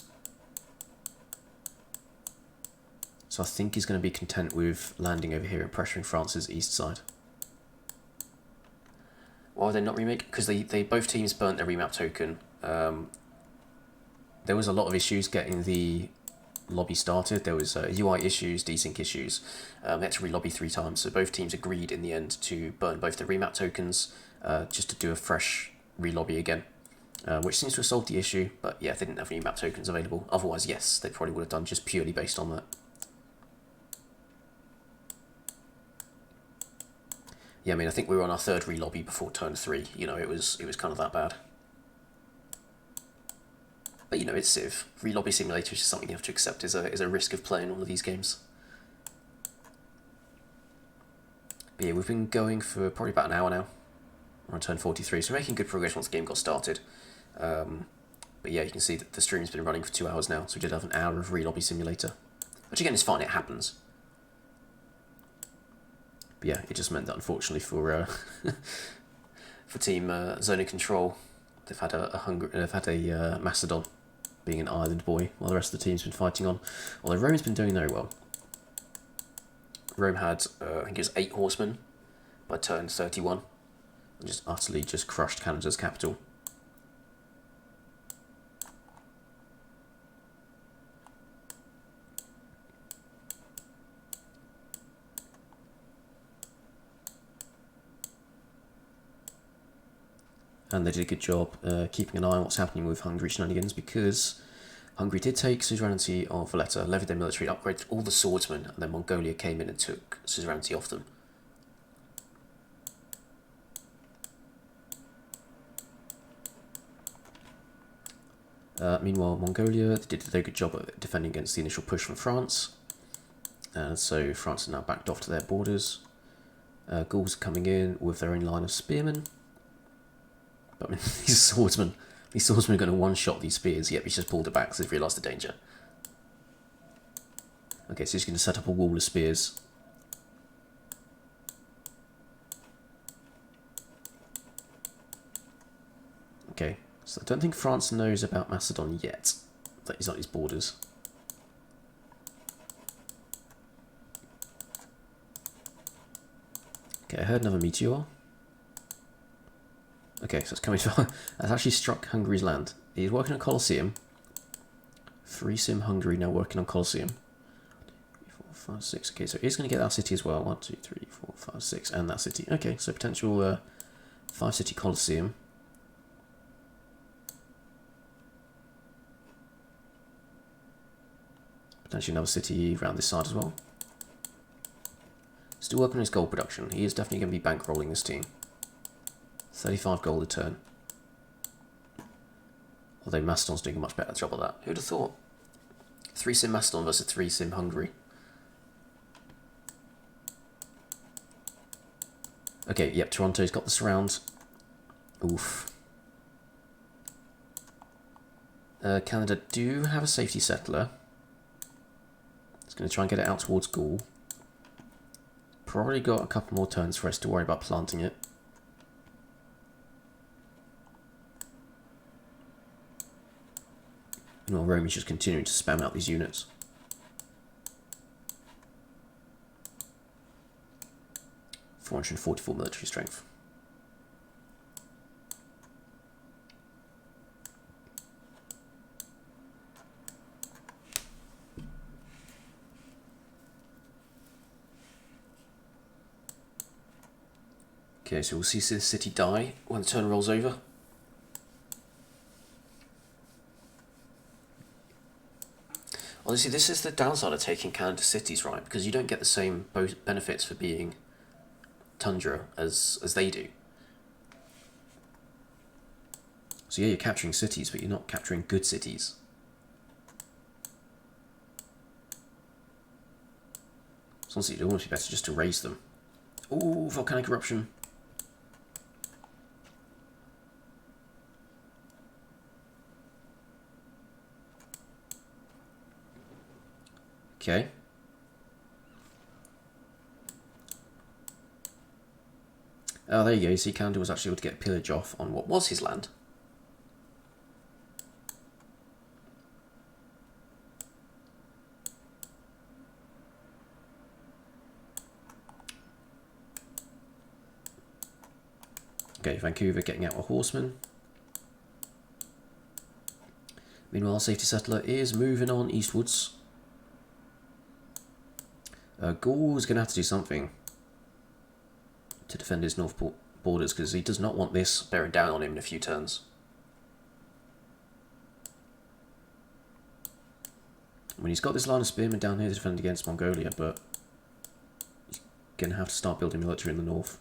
So I think he's going to be content with landing over here and pressuring France's east side. Why are they not remake? Because they both teams burnt their remap token. There was a lot of issues getting the lobby started. There was UI issues, desync issues. They had to re-lobby 3 times, so both teams agreed in the end to burn both the remap tokens just to do a fresh re-lobby again, which seems to have solved the issue, but yeah, they didn't have any map tokens available. Otherwise, yes, they probably would have done just purely based on that. Yeah, I mean, I think we were on our 3rd re-lobby before turn 3, you know, it was kind of that bad. But you know, it's Civ. Re-lobby simulator is just something you have to accept is a risk of playing all of these games. But yeah, we've been going for probably about an hour now. We're on turn 43, so we're making good progress once the game got started. But yeah, you can see that the stream's been running for 2 hours now, so we did have an hour of re-lobby simulator. Which again is fine, it happens. But yeah, it just meant that unfortunately for for Team Zone of Control, they've had a Macedon being an island boy, while the rest of the team's been fighting on. Although Rome's been doing very well. Rome had, I think it was 8 horsemen by turn 31, and just utterly just crushed Canada's capital. And they did a good job keeping an eye on what's happening with Hungary shenanigans, because Hungary did take suzerainty of Valletta, levied their military, upgraded all the swordsmen, and then Mongolia came in and took suzerainty off them. Meanwhile, Mongolia did a very good job at defending against the initial push from France. So France has now backed off to their borders. Gauls are coming in with their own line of spearmen. But I mean, these swordsmen are going to one-shot these spears, yet he's just pulled it back because they've realised the danger. Okay, so he's going to set up a wall of spears. Okay, so I don't think France knows about Macedon yet, that he's on his borders. Okay, I heard another meteor. Okay, so it's coming to... That's actually struck Hungary's land. He's working on Colosseum. Free Sim Hungary now working on Colosseum. 3, 4, 5, 6. Okay, so he's going to get that city as well. 1, 2, 3, 4, 5, 6, and that city. Okay, so potential 5-city Colosseum. Potentially another city around this side as well. Still working on his gold production. He is definitely going to be bankrolling this team. 35 gold a turn. Although Macedon's doing a much better job of that. Who'd have thought? 3 Sim Macedon versus 3 Sim Hungary. Okay, yep, Toronto's got the surround. Oof. Canada do have a safety settler. It's going to try and get it out towards Gaul. Probably got a couple more turns for us to worry about planting it. Meanwhile, Rome is just continuing to spam out these units. .444 military strength. Okay, so we'll see this city die when the turn rolls over. Honestly, this is the downside of taking Canada cities, right? Because you don't get the same benefits for being tundra as they do. So yeah, you're capturing cities, but you're not capturing good cities. So honestly, it'd almost be better just to raise them. Ooh, volcanic eruption. Okay. Oh, there you go. You see, Canada was actually able to get pillage off on what was his land. Okay, Vancouver getting out a horseman. Meanwhile, Safety Settler is moving on eastwards. Gaul's going to have to do something to defend his north borders, because he does not want this bearing down on him in a few turns. I mean, he's got this line of spearmen down here to defend against Mongolia, but he's going to have to start building military in the north.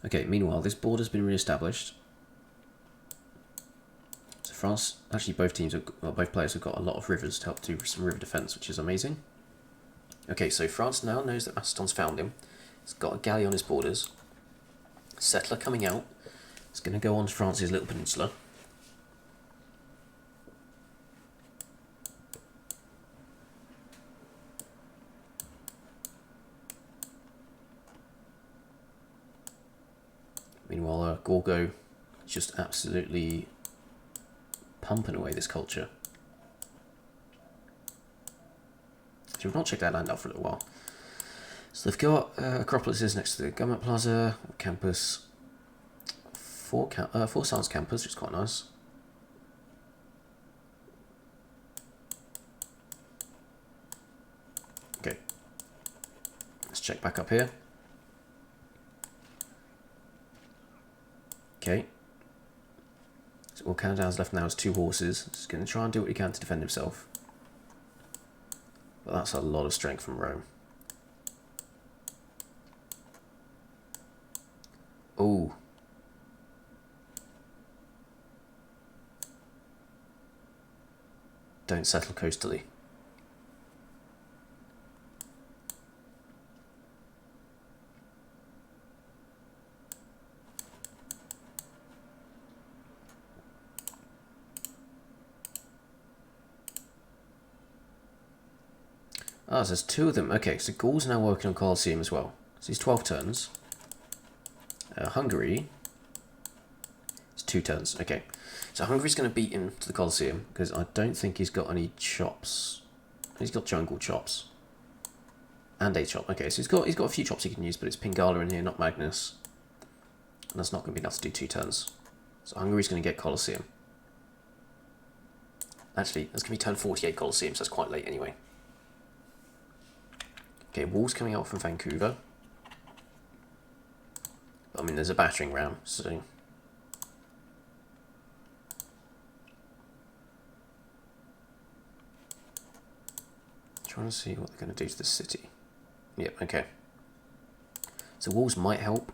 Okay, meanwhile, this border's been re-established. So France, actually both teams, both players have got a lot of rivers to help do some river defence, which is amazing. Okay, so France now knows that Macedon's found him. He's got a galley on his borders. Settler coming out. He's going to go on to France's little peninsula. Meanwhile, Gorgo is just absolutely pumping away this culture. So we've not checked that land out for a little while. So they've got Acropolis next to the Government Plaza, campus, four science campus, which is quite nice. Okay, let's check back up here. Okay, so all Canada has left now is 2 horses. He's going to try and do what he can to defend himself. But that's a lot of strength from Rome. Oh. Don't settle coastally. Ah, so there's 2 of them. Okay, so Gaul's now working on Colosseum as well. So he's 12 turns. Hungary, it's 2 turns. Okay, so Hungary's going to beat him to the Colosseum because I don't think he's got any chops. He's got jungle chops and a chop. Okay, so he's got a few chops he can use, but it's Pingala in here, not Magnus, and that's not going to be enough to do 2 turns. So Hungary's going to get Colosseum. Actually, that's going to be turn 48 Colosseum, so that's quite late anyway. Okay, walls coming out from Vancouver. I mean, there's a battering ram, so... Trying to see what they're going to do to the city. Yep, okay. So walls might help.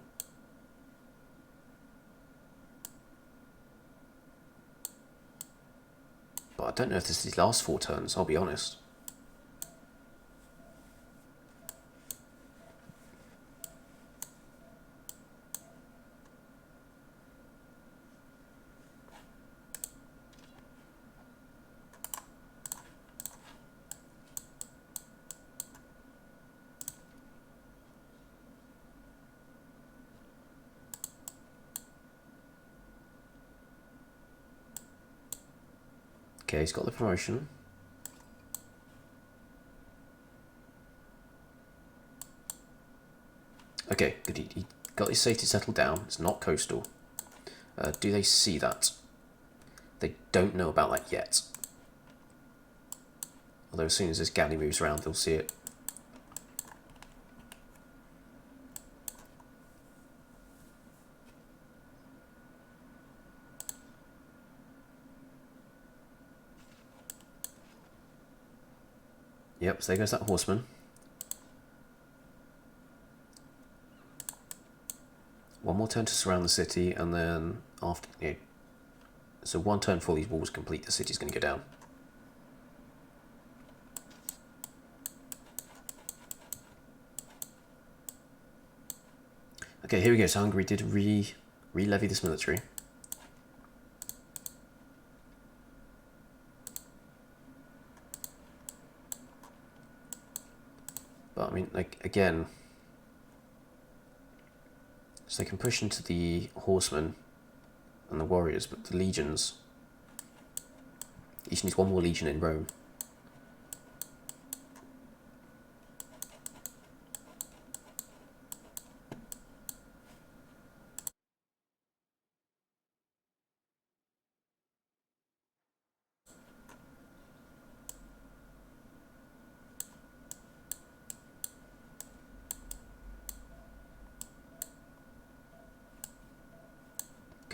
But I don't know if this is the last 4 turns, I'll be honest. Okay, he's got the promotion. Okay, good. He got his safety settled down. It's not coastal. Do they see that? They don't know about that yet. Although as soon as this galley moves around, they'll see it. Yep, so there goes that horseman. One more turn to surround the city, and then after, so 1 turn before these walls complete, the city's going to go down. Okay, here we go. So Hungary did re-levy this military. But I mean, like, again, so they can push into the horsemen and the warriors, but the legions, each needs 1 more legion in Rome.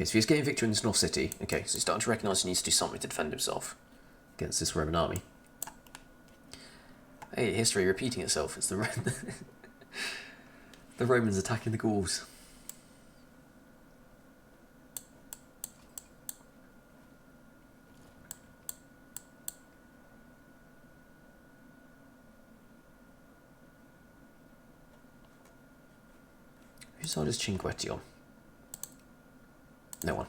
Okay, so he's getting victory in this North City. Okay, so he's starting to recognise he needs to do something to defend himself against this Roman army. Hey, history repeating itself. It's the the Romans attacking the Gauls. Whose side is Cinquetti on? No one.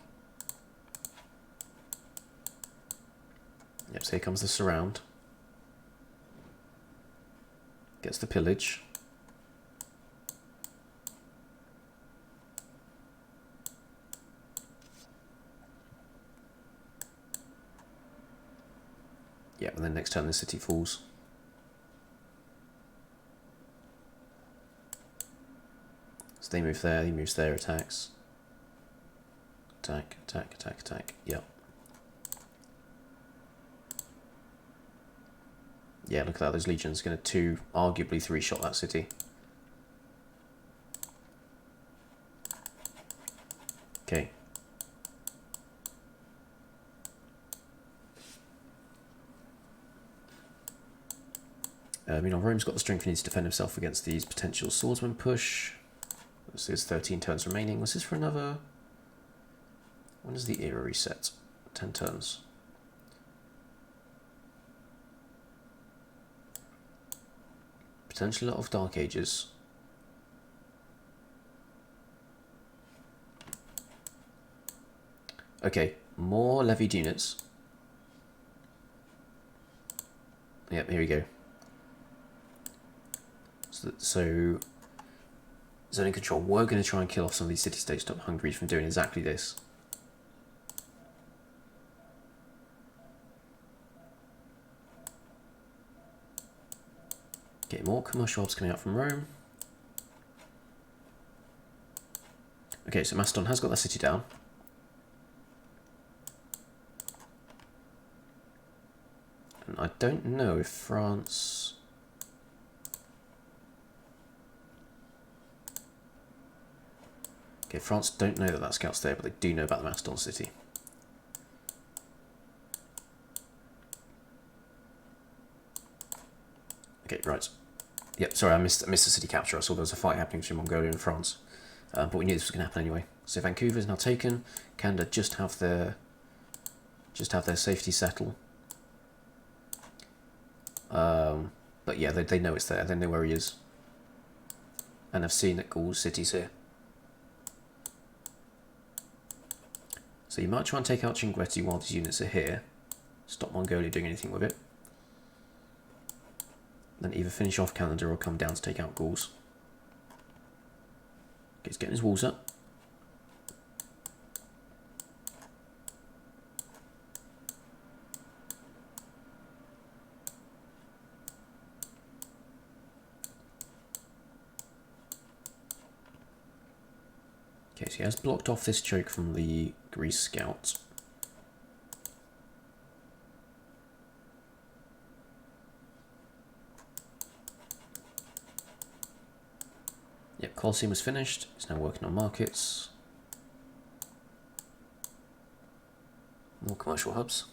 Yep, so here comes the surround. Gets the pillage. Yep, and then next turn the city falls. So they move there, he moves there, attacks. Attack, attack, attack, attack. Yep. Yeah, look at that, those legions are going to arguably 3-shot that city. Okay. Meanwhile, Rome's got the strength he needs to defend himself against these potential swordsman push. This is 13 turns remaining. Was this for another... When does the era reset? 10 turns. Potentially a lot of Dark Ages. Okay, more levied units. Yep, here we go. So zoning control. We're going to try and kill off some of these city-states, stop Hungary from doing exactly this. Okay, more commercial hubs coming out from Rome. Okay, so Macedon has got that city down. And I don't know if France... Okay, France don't know that that scout's there, but they do know about the Macedon city. Okay, right. Yep, sorry, I missed the city capture. I saw there was a fight happening between Mongolia and France. But we knew this was going to happen anyway. So Vancouver is now taken. Canada just have their safety settle. But yeah, they know it's there. They know where he is. And have seen that Gaul's city's here. So you might try and take out Cinquetti while these units are here. Stop Mongolia doing anything with it. Then either finish off Canada or come down to take out Gauls. Okay, he's getting his walls up. Okay, so he has blocked off this choke from the Greece scouts. Yep, Colosseum was finished. He's now working on markets. More commercial hubs.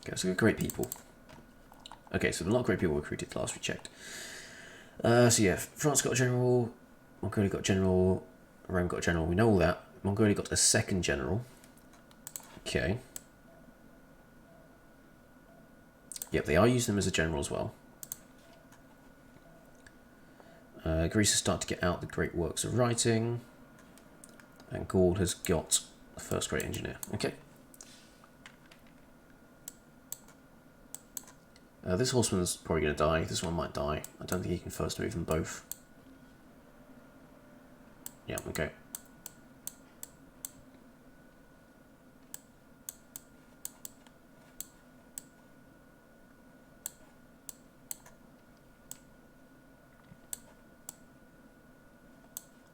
Okay, so we've got great people. Okay, so a lot of great people recruited last we checked. So yeah, France got a general, Mongolia got a general, Rome got a general. We know all that. Mongolia got a second general. Okay. Yep, they are using them as a general as well. Greece has started to get out the great works of writing. And Gaul has got the first great engineer. Okay. This horseman's probably going to die. This one might die. I don't think he can first move them both. Yeah, okay.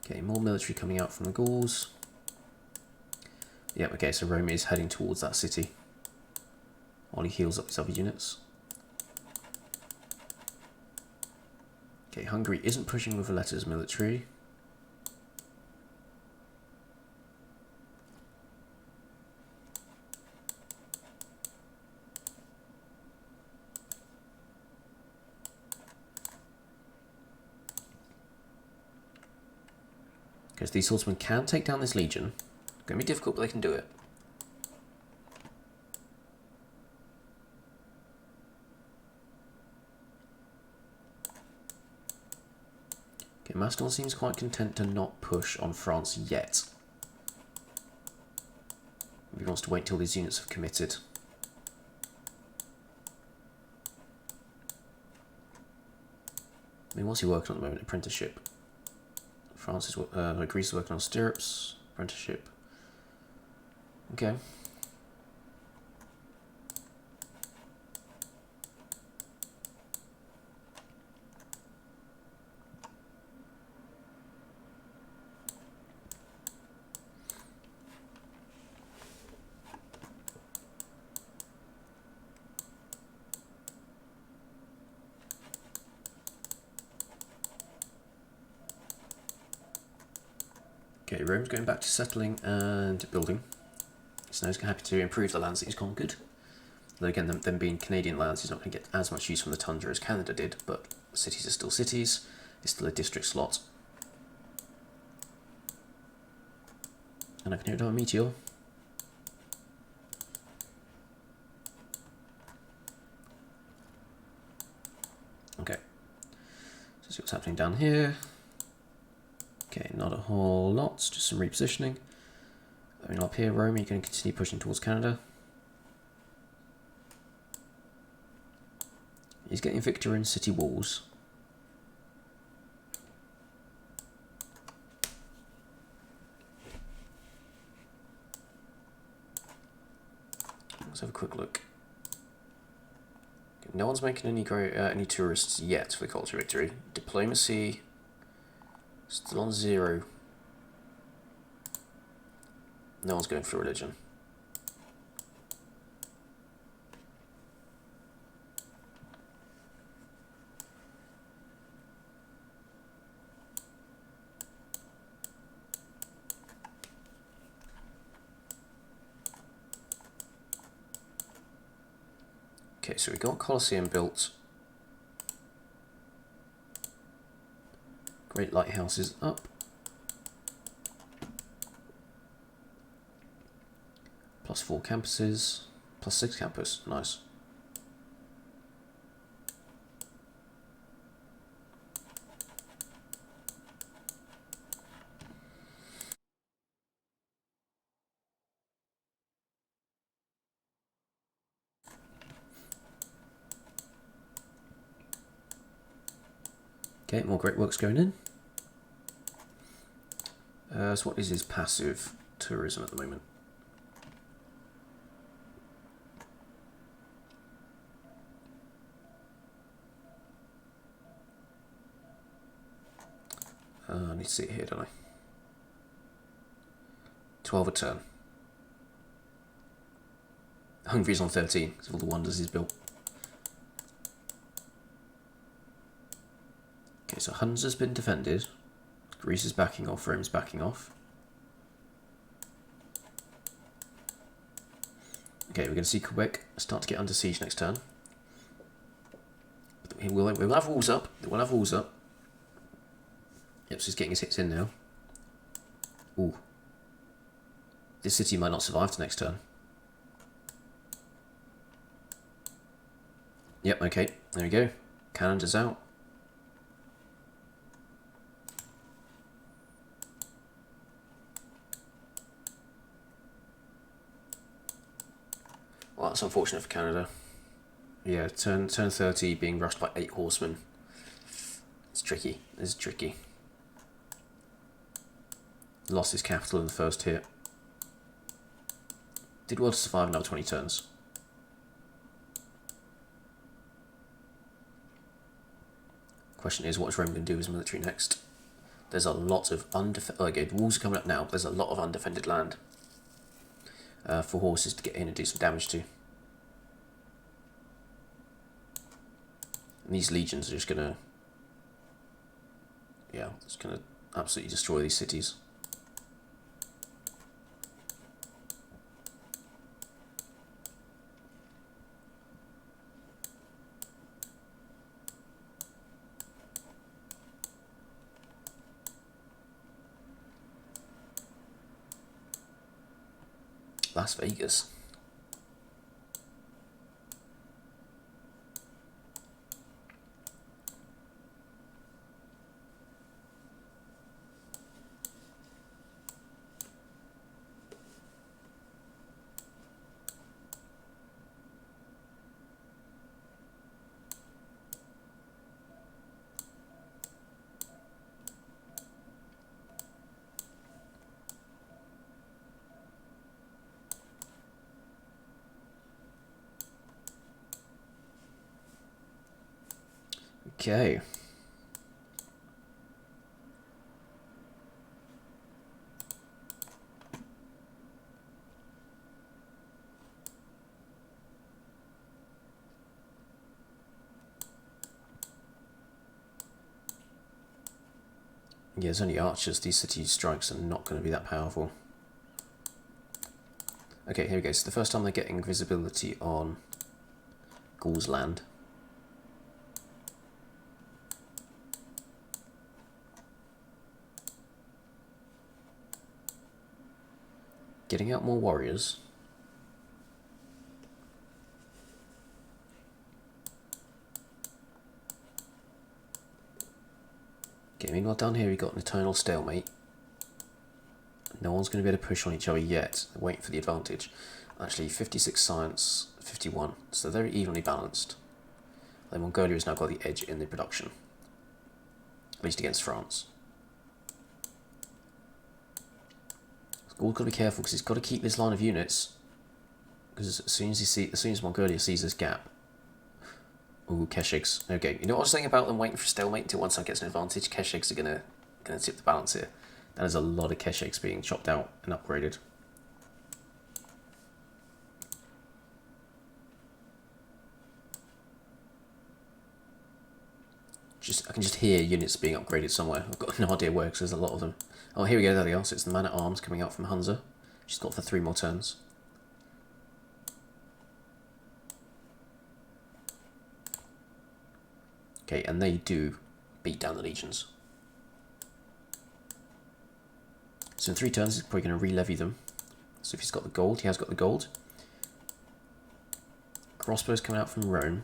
Okay, more military coming out from the Gauls. Yep, okay, so Rome is heading towards that city while he heals up his other units. Okay, Hungary isn't pushing with Valleta's military. Because these swordsmen can take down this legion. It's going to be difficult, but they can do it. Okay, Macedon seems quite content to not push on France yet. He wants to wait till these units have committed. I mean, what's he working on at the moment? Apprenticeship. France is Greece is working on stirrups, apprenticeship. Okay. Okay, Rome's going back to settling and building. So now he's happy to improve the lands that he's conquered. Though again, them being Canadian lands, he's not going to get as much use from the tundra as Canada did, but cities are still cities. It's still a district slot. And I can hear it on a meteor. Okay. So see what's happening down here. Okay, not a whole lot, just some repositioning. I mean, up here, Rome, you're going to continue pushing towards Canada. He's getting victory in city walls. Let's have a quick look. Okay, no one's making any tourists yet for the culture victory. Diplomacy still on 0. No one's going for religion. Okay, so we've got Colosseum built. Great lighthouses up. +4 campuses. +6 campus. Nice. Okay, more great works going in. So what is his passive tourism at the moment? I need to see it here, don't I? 12 a turn. Hungary's on 13 because of all the wonders he's built. Okay, so Hunza's been defended. Greece is backing off, Rome's backing off. Okay, we're going to see Quebec start to get under siege next turn. We'll have walls up. We'll have walls up. Yep, so he's getting his hits in now. Ooh. This city might not survive to next turn. Yep, okay. There we go. Canada's out. Well, that's unfortunate for Canada. Yeah, turn 30 being rushed by 8 horsemen. It's tricky. It's tricky. Lost his capital in the first hit. Did well to survive another 20 turns. Question is, what is Rome going to do with his military next? There's a lot of okay, the walls are coming up now, but there's a lot of undefended land for horses to get in and do some damage to. And these legions are just going to yeah, it's going to absolutely destroy these cities. Las Vegas. Okay. Yeah, there's only archers. These city strikes are not going to be that powerful. Okay, here we go. So the first time they're getting visibility on Gaul's land. Getting out more warriors. Okay, meanwhile down here we've got an eternal stalemate. No one's going to be able to push on each other yet. They're waiting for the advantage. Actually, 56 science, 51. So they're very evenly balanced. Then Mongolia has now got the edge in the production. At least against France. Gaul's got to be careful because he's got to keep this line of units. Because as soon as Mongolia sees this gap. Ooh, Keshiks. Okay, you know what I was saying about them waiting for stalemate until one side gets an advantage? Keshiks are gonna tip the balance here. That is a lot of Keshiks being chopped out and upgraded. I can just hear units being upgraded somewhere. I've got no idea where because there's a lot of them. Oh, here we go, there they are. So it's the man-at-arms coming out from Hunza. She's got for 3 more turns. Okay, and they do beat down the legions. So in 3 turns, he's probably going to re-levy them. So if he's got the gold, he has got the gold. Crossbows coming out from Rome.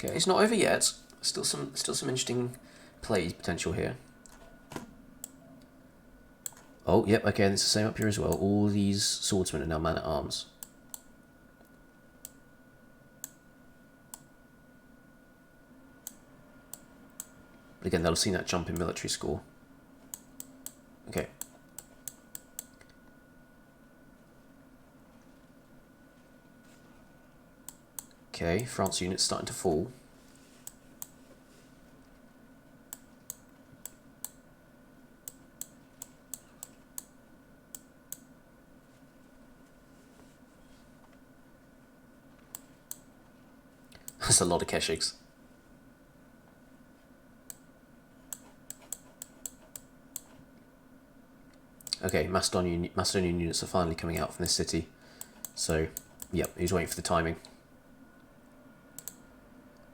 Okay, it's not over yet. Still some interesting play potential here. Oh, yep, okay, and it's the same up here as well. All these swordsmen are now man-at-arms. But again, they'll have seen that jump in military score. Okay. Okay, France units starting to fall. That's a lot of Keshiks. Okay, Macedonian units are finally coming out from this city. So, yep, he's waiting for the timing.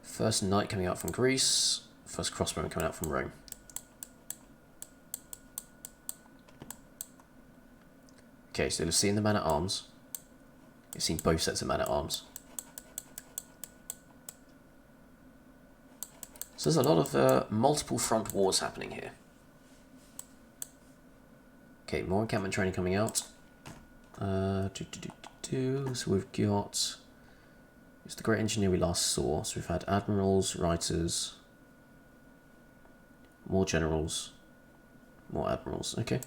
First knight coming out from Greece. First crossbowman coming out from Rome. Okay, so they've seen the man-at-arms. They've seen both sets of man-at-arms. So there's a lot of multiple front wars happening here. Okay, more encampment training coming out. So we've got... It's the great engineer we last saw. So we've had admirals, writers, more generals, more admirals. Okay.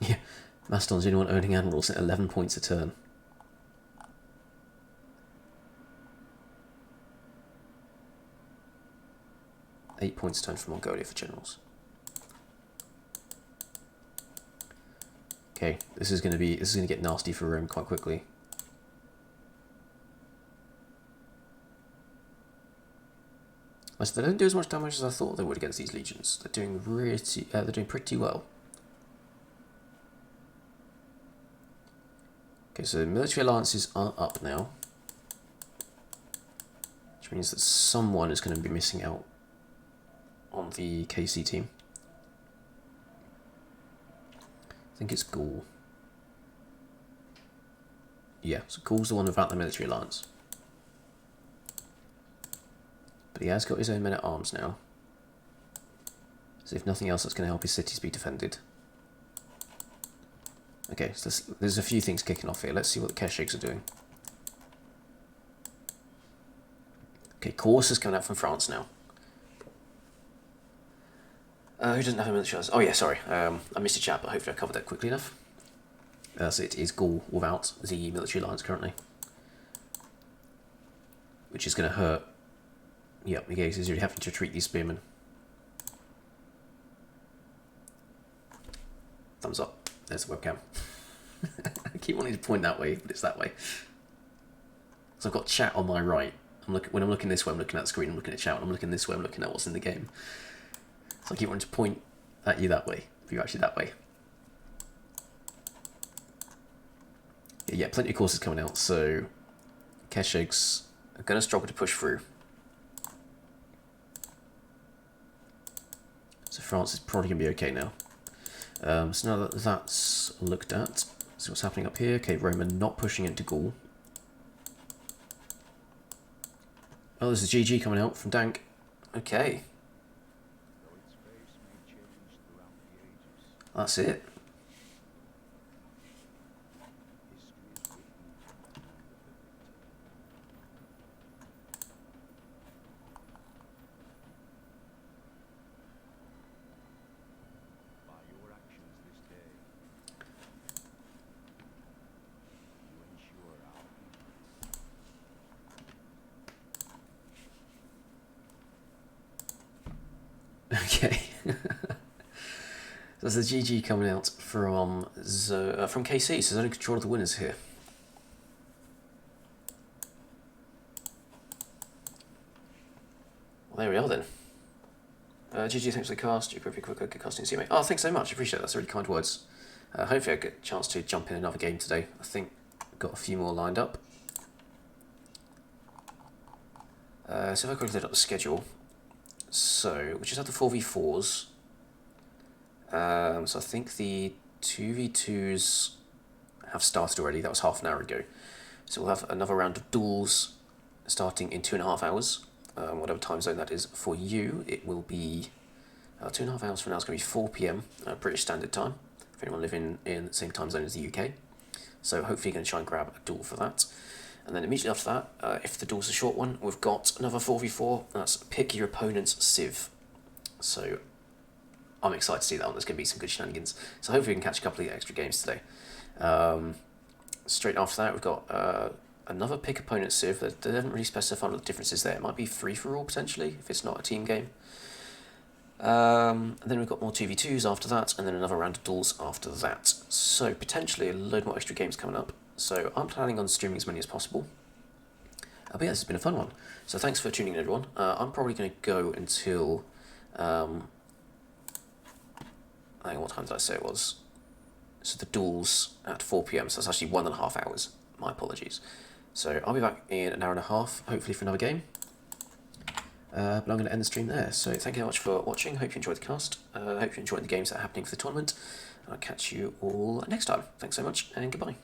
Yeah, Macedon's the only one owning admirals at 11 points a turn. Eight points a turn for Mongolia for generals. Okay, this is going to get nasty for Rome quite quickly. They don't do as much damage as I thought they would against these legions. They're doing pretty well. Okay, so military alliances are up now, which means that someone is going to be missing out on the KC team. I think it's Gaul. Yeah, so Gaul's the one without the military alliance. But he has got his own men at arms now. So if nothing else, that's going to help his cities be defended. Okay, so there's a few things kicking off here. Let's see what the Keshiks are doing. Okay, Corse is coming out from France now. Who doesn't have a military alliance? Oh yeah, sorry. I missed a chat, but hopefully I covered that quickly enough. So it is Gaul without the military alliance currently. Which is going to hurt. Yep, okay, he's really having to retreat these spearmen. Thumbs up. There's the webcam. I keep wanting to point that way, but it's that way. So I've got chat on my right. When I'm looking this way, I'm looking at the screen. I'm looking at chat. When I'm looking this way, I'm looking at what's in the game. So I keep wanting to point at you that way, if you're actually that way. Yeah, plenty of courses coming out, so Keshiks are going to struggle to push through. So France is probably going to be okay now. So now that that's looked at, see what's happening up here. Okay, Roman not pushing into Gaul. Oh, there's a GG coming out from Dank. Okay. That's it. Okay. So there's a GG coming out from KC, so there's only control of the winners here. Well, there we are then. GG, thanks for the cast. You're pretty quick at casting CMA. Oh, thanks so much. I appreciate that. That's really kind words. Hopefully I get a chance to jump in another game today. I think I've got a few more lined up. So if I quickly load up the schedule. So, we just have the 4v4s. So I think the 2v2s have started already. That was half an hour ago. So we'll have another round of duels starting in 2.5 hours. Whatever time zone that is for you, it will be 2.5 hours from now. It's going to be 4 PM British Standard Time. For anyone living in the same time zone as the UK. So hopefully you're going to try and grab a duel for that. And then immediately after that, if the duel's a short one, we've got another 4v4. That's pick your opponent's civ. So I'm excited to see that one. There's going to be some good shenanigans. So hopefully we can catch a couple of extra games today. Straight after that, we've got another pick opponent's civ. They haven't really specified what the difference is there. It might be free-for-all potentially, if it's not a team game. And then we've got more 2v2s after that, and then another round of duels after that. So potentially a load more extra games coming up. So I'm planning on streaming as many as possible. But yeah, this has been a fun one. So thanks for tuning in, everyone. I'm probably going to go until... hang on, what time did I say it was? So the duel's at 4 PM, so that's actually 1.5 hours. My apologies. So I'll be back in an hour and a half, hopefully for another game. But I'm going to end the stream there. So thank you very much for watching. Hope you enjoyed the cast. Hope you enjoyed the games that are happening for the tournament. And I'll catch you all next time. Thanks so much, and goodbye.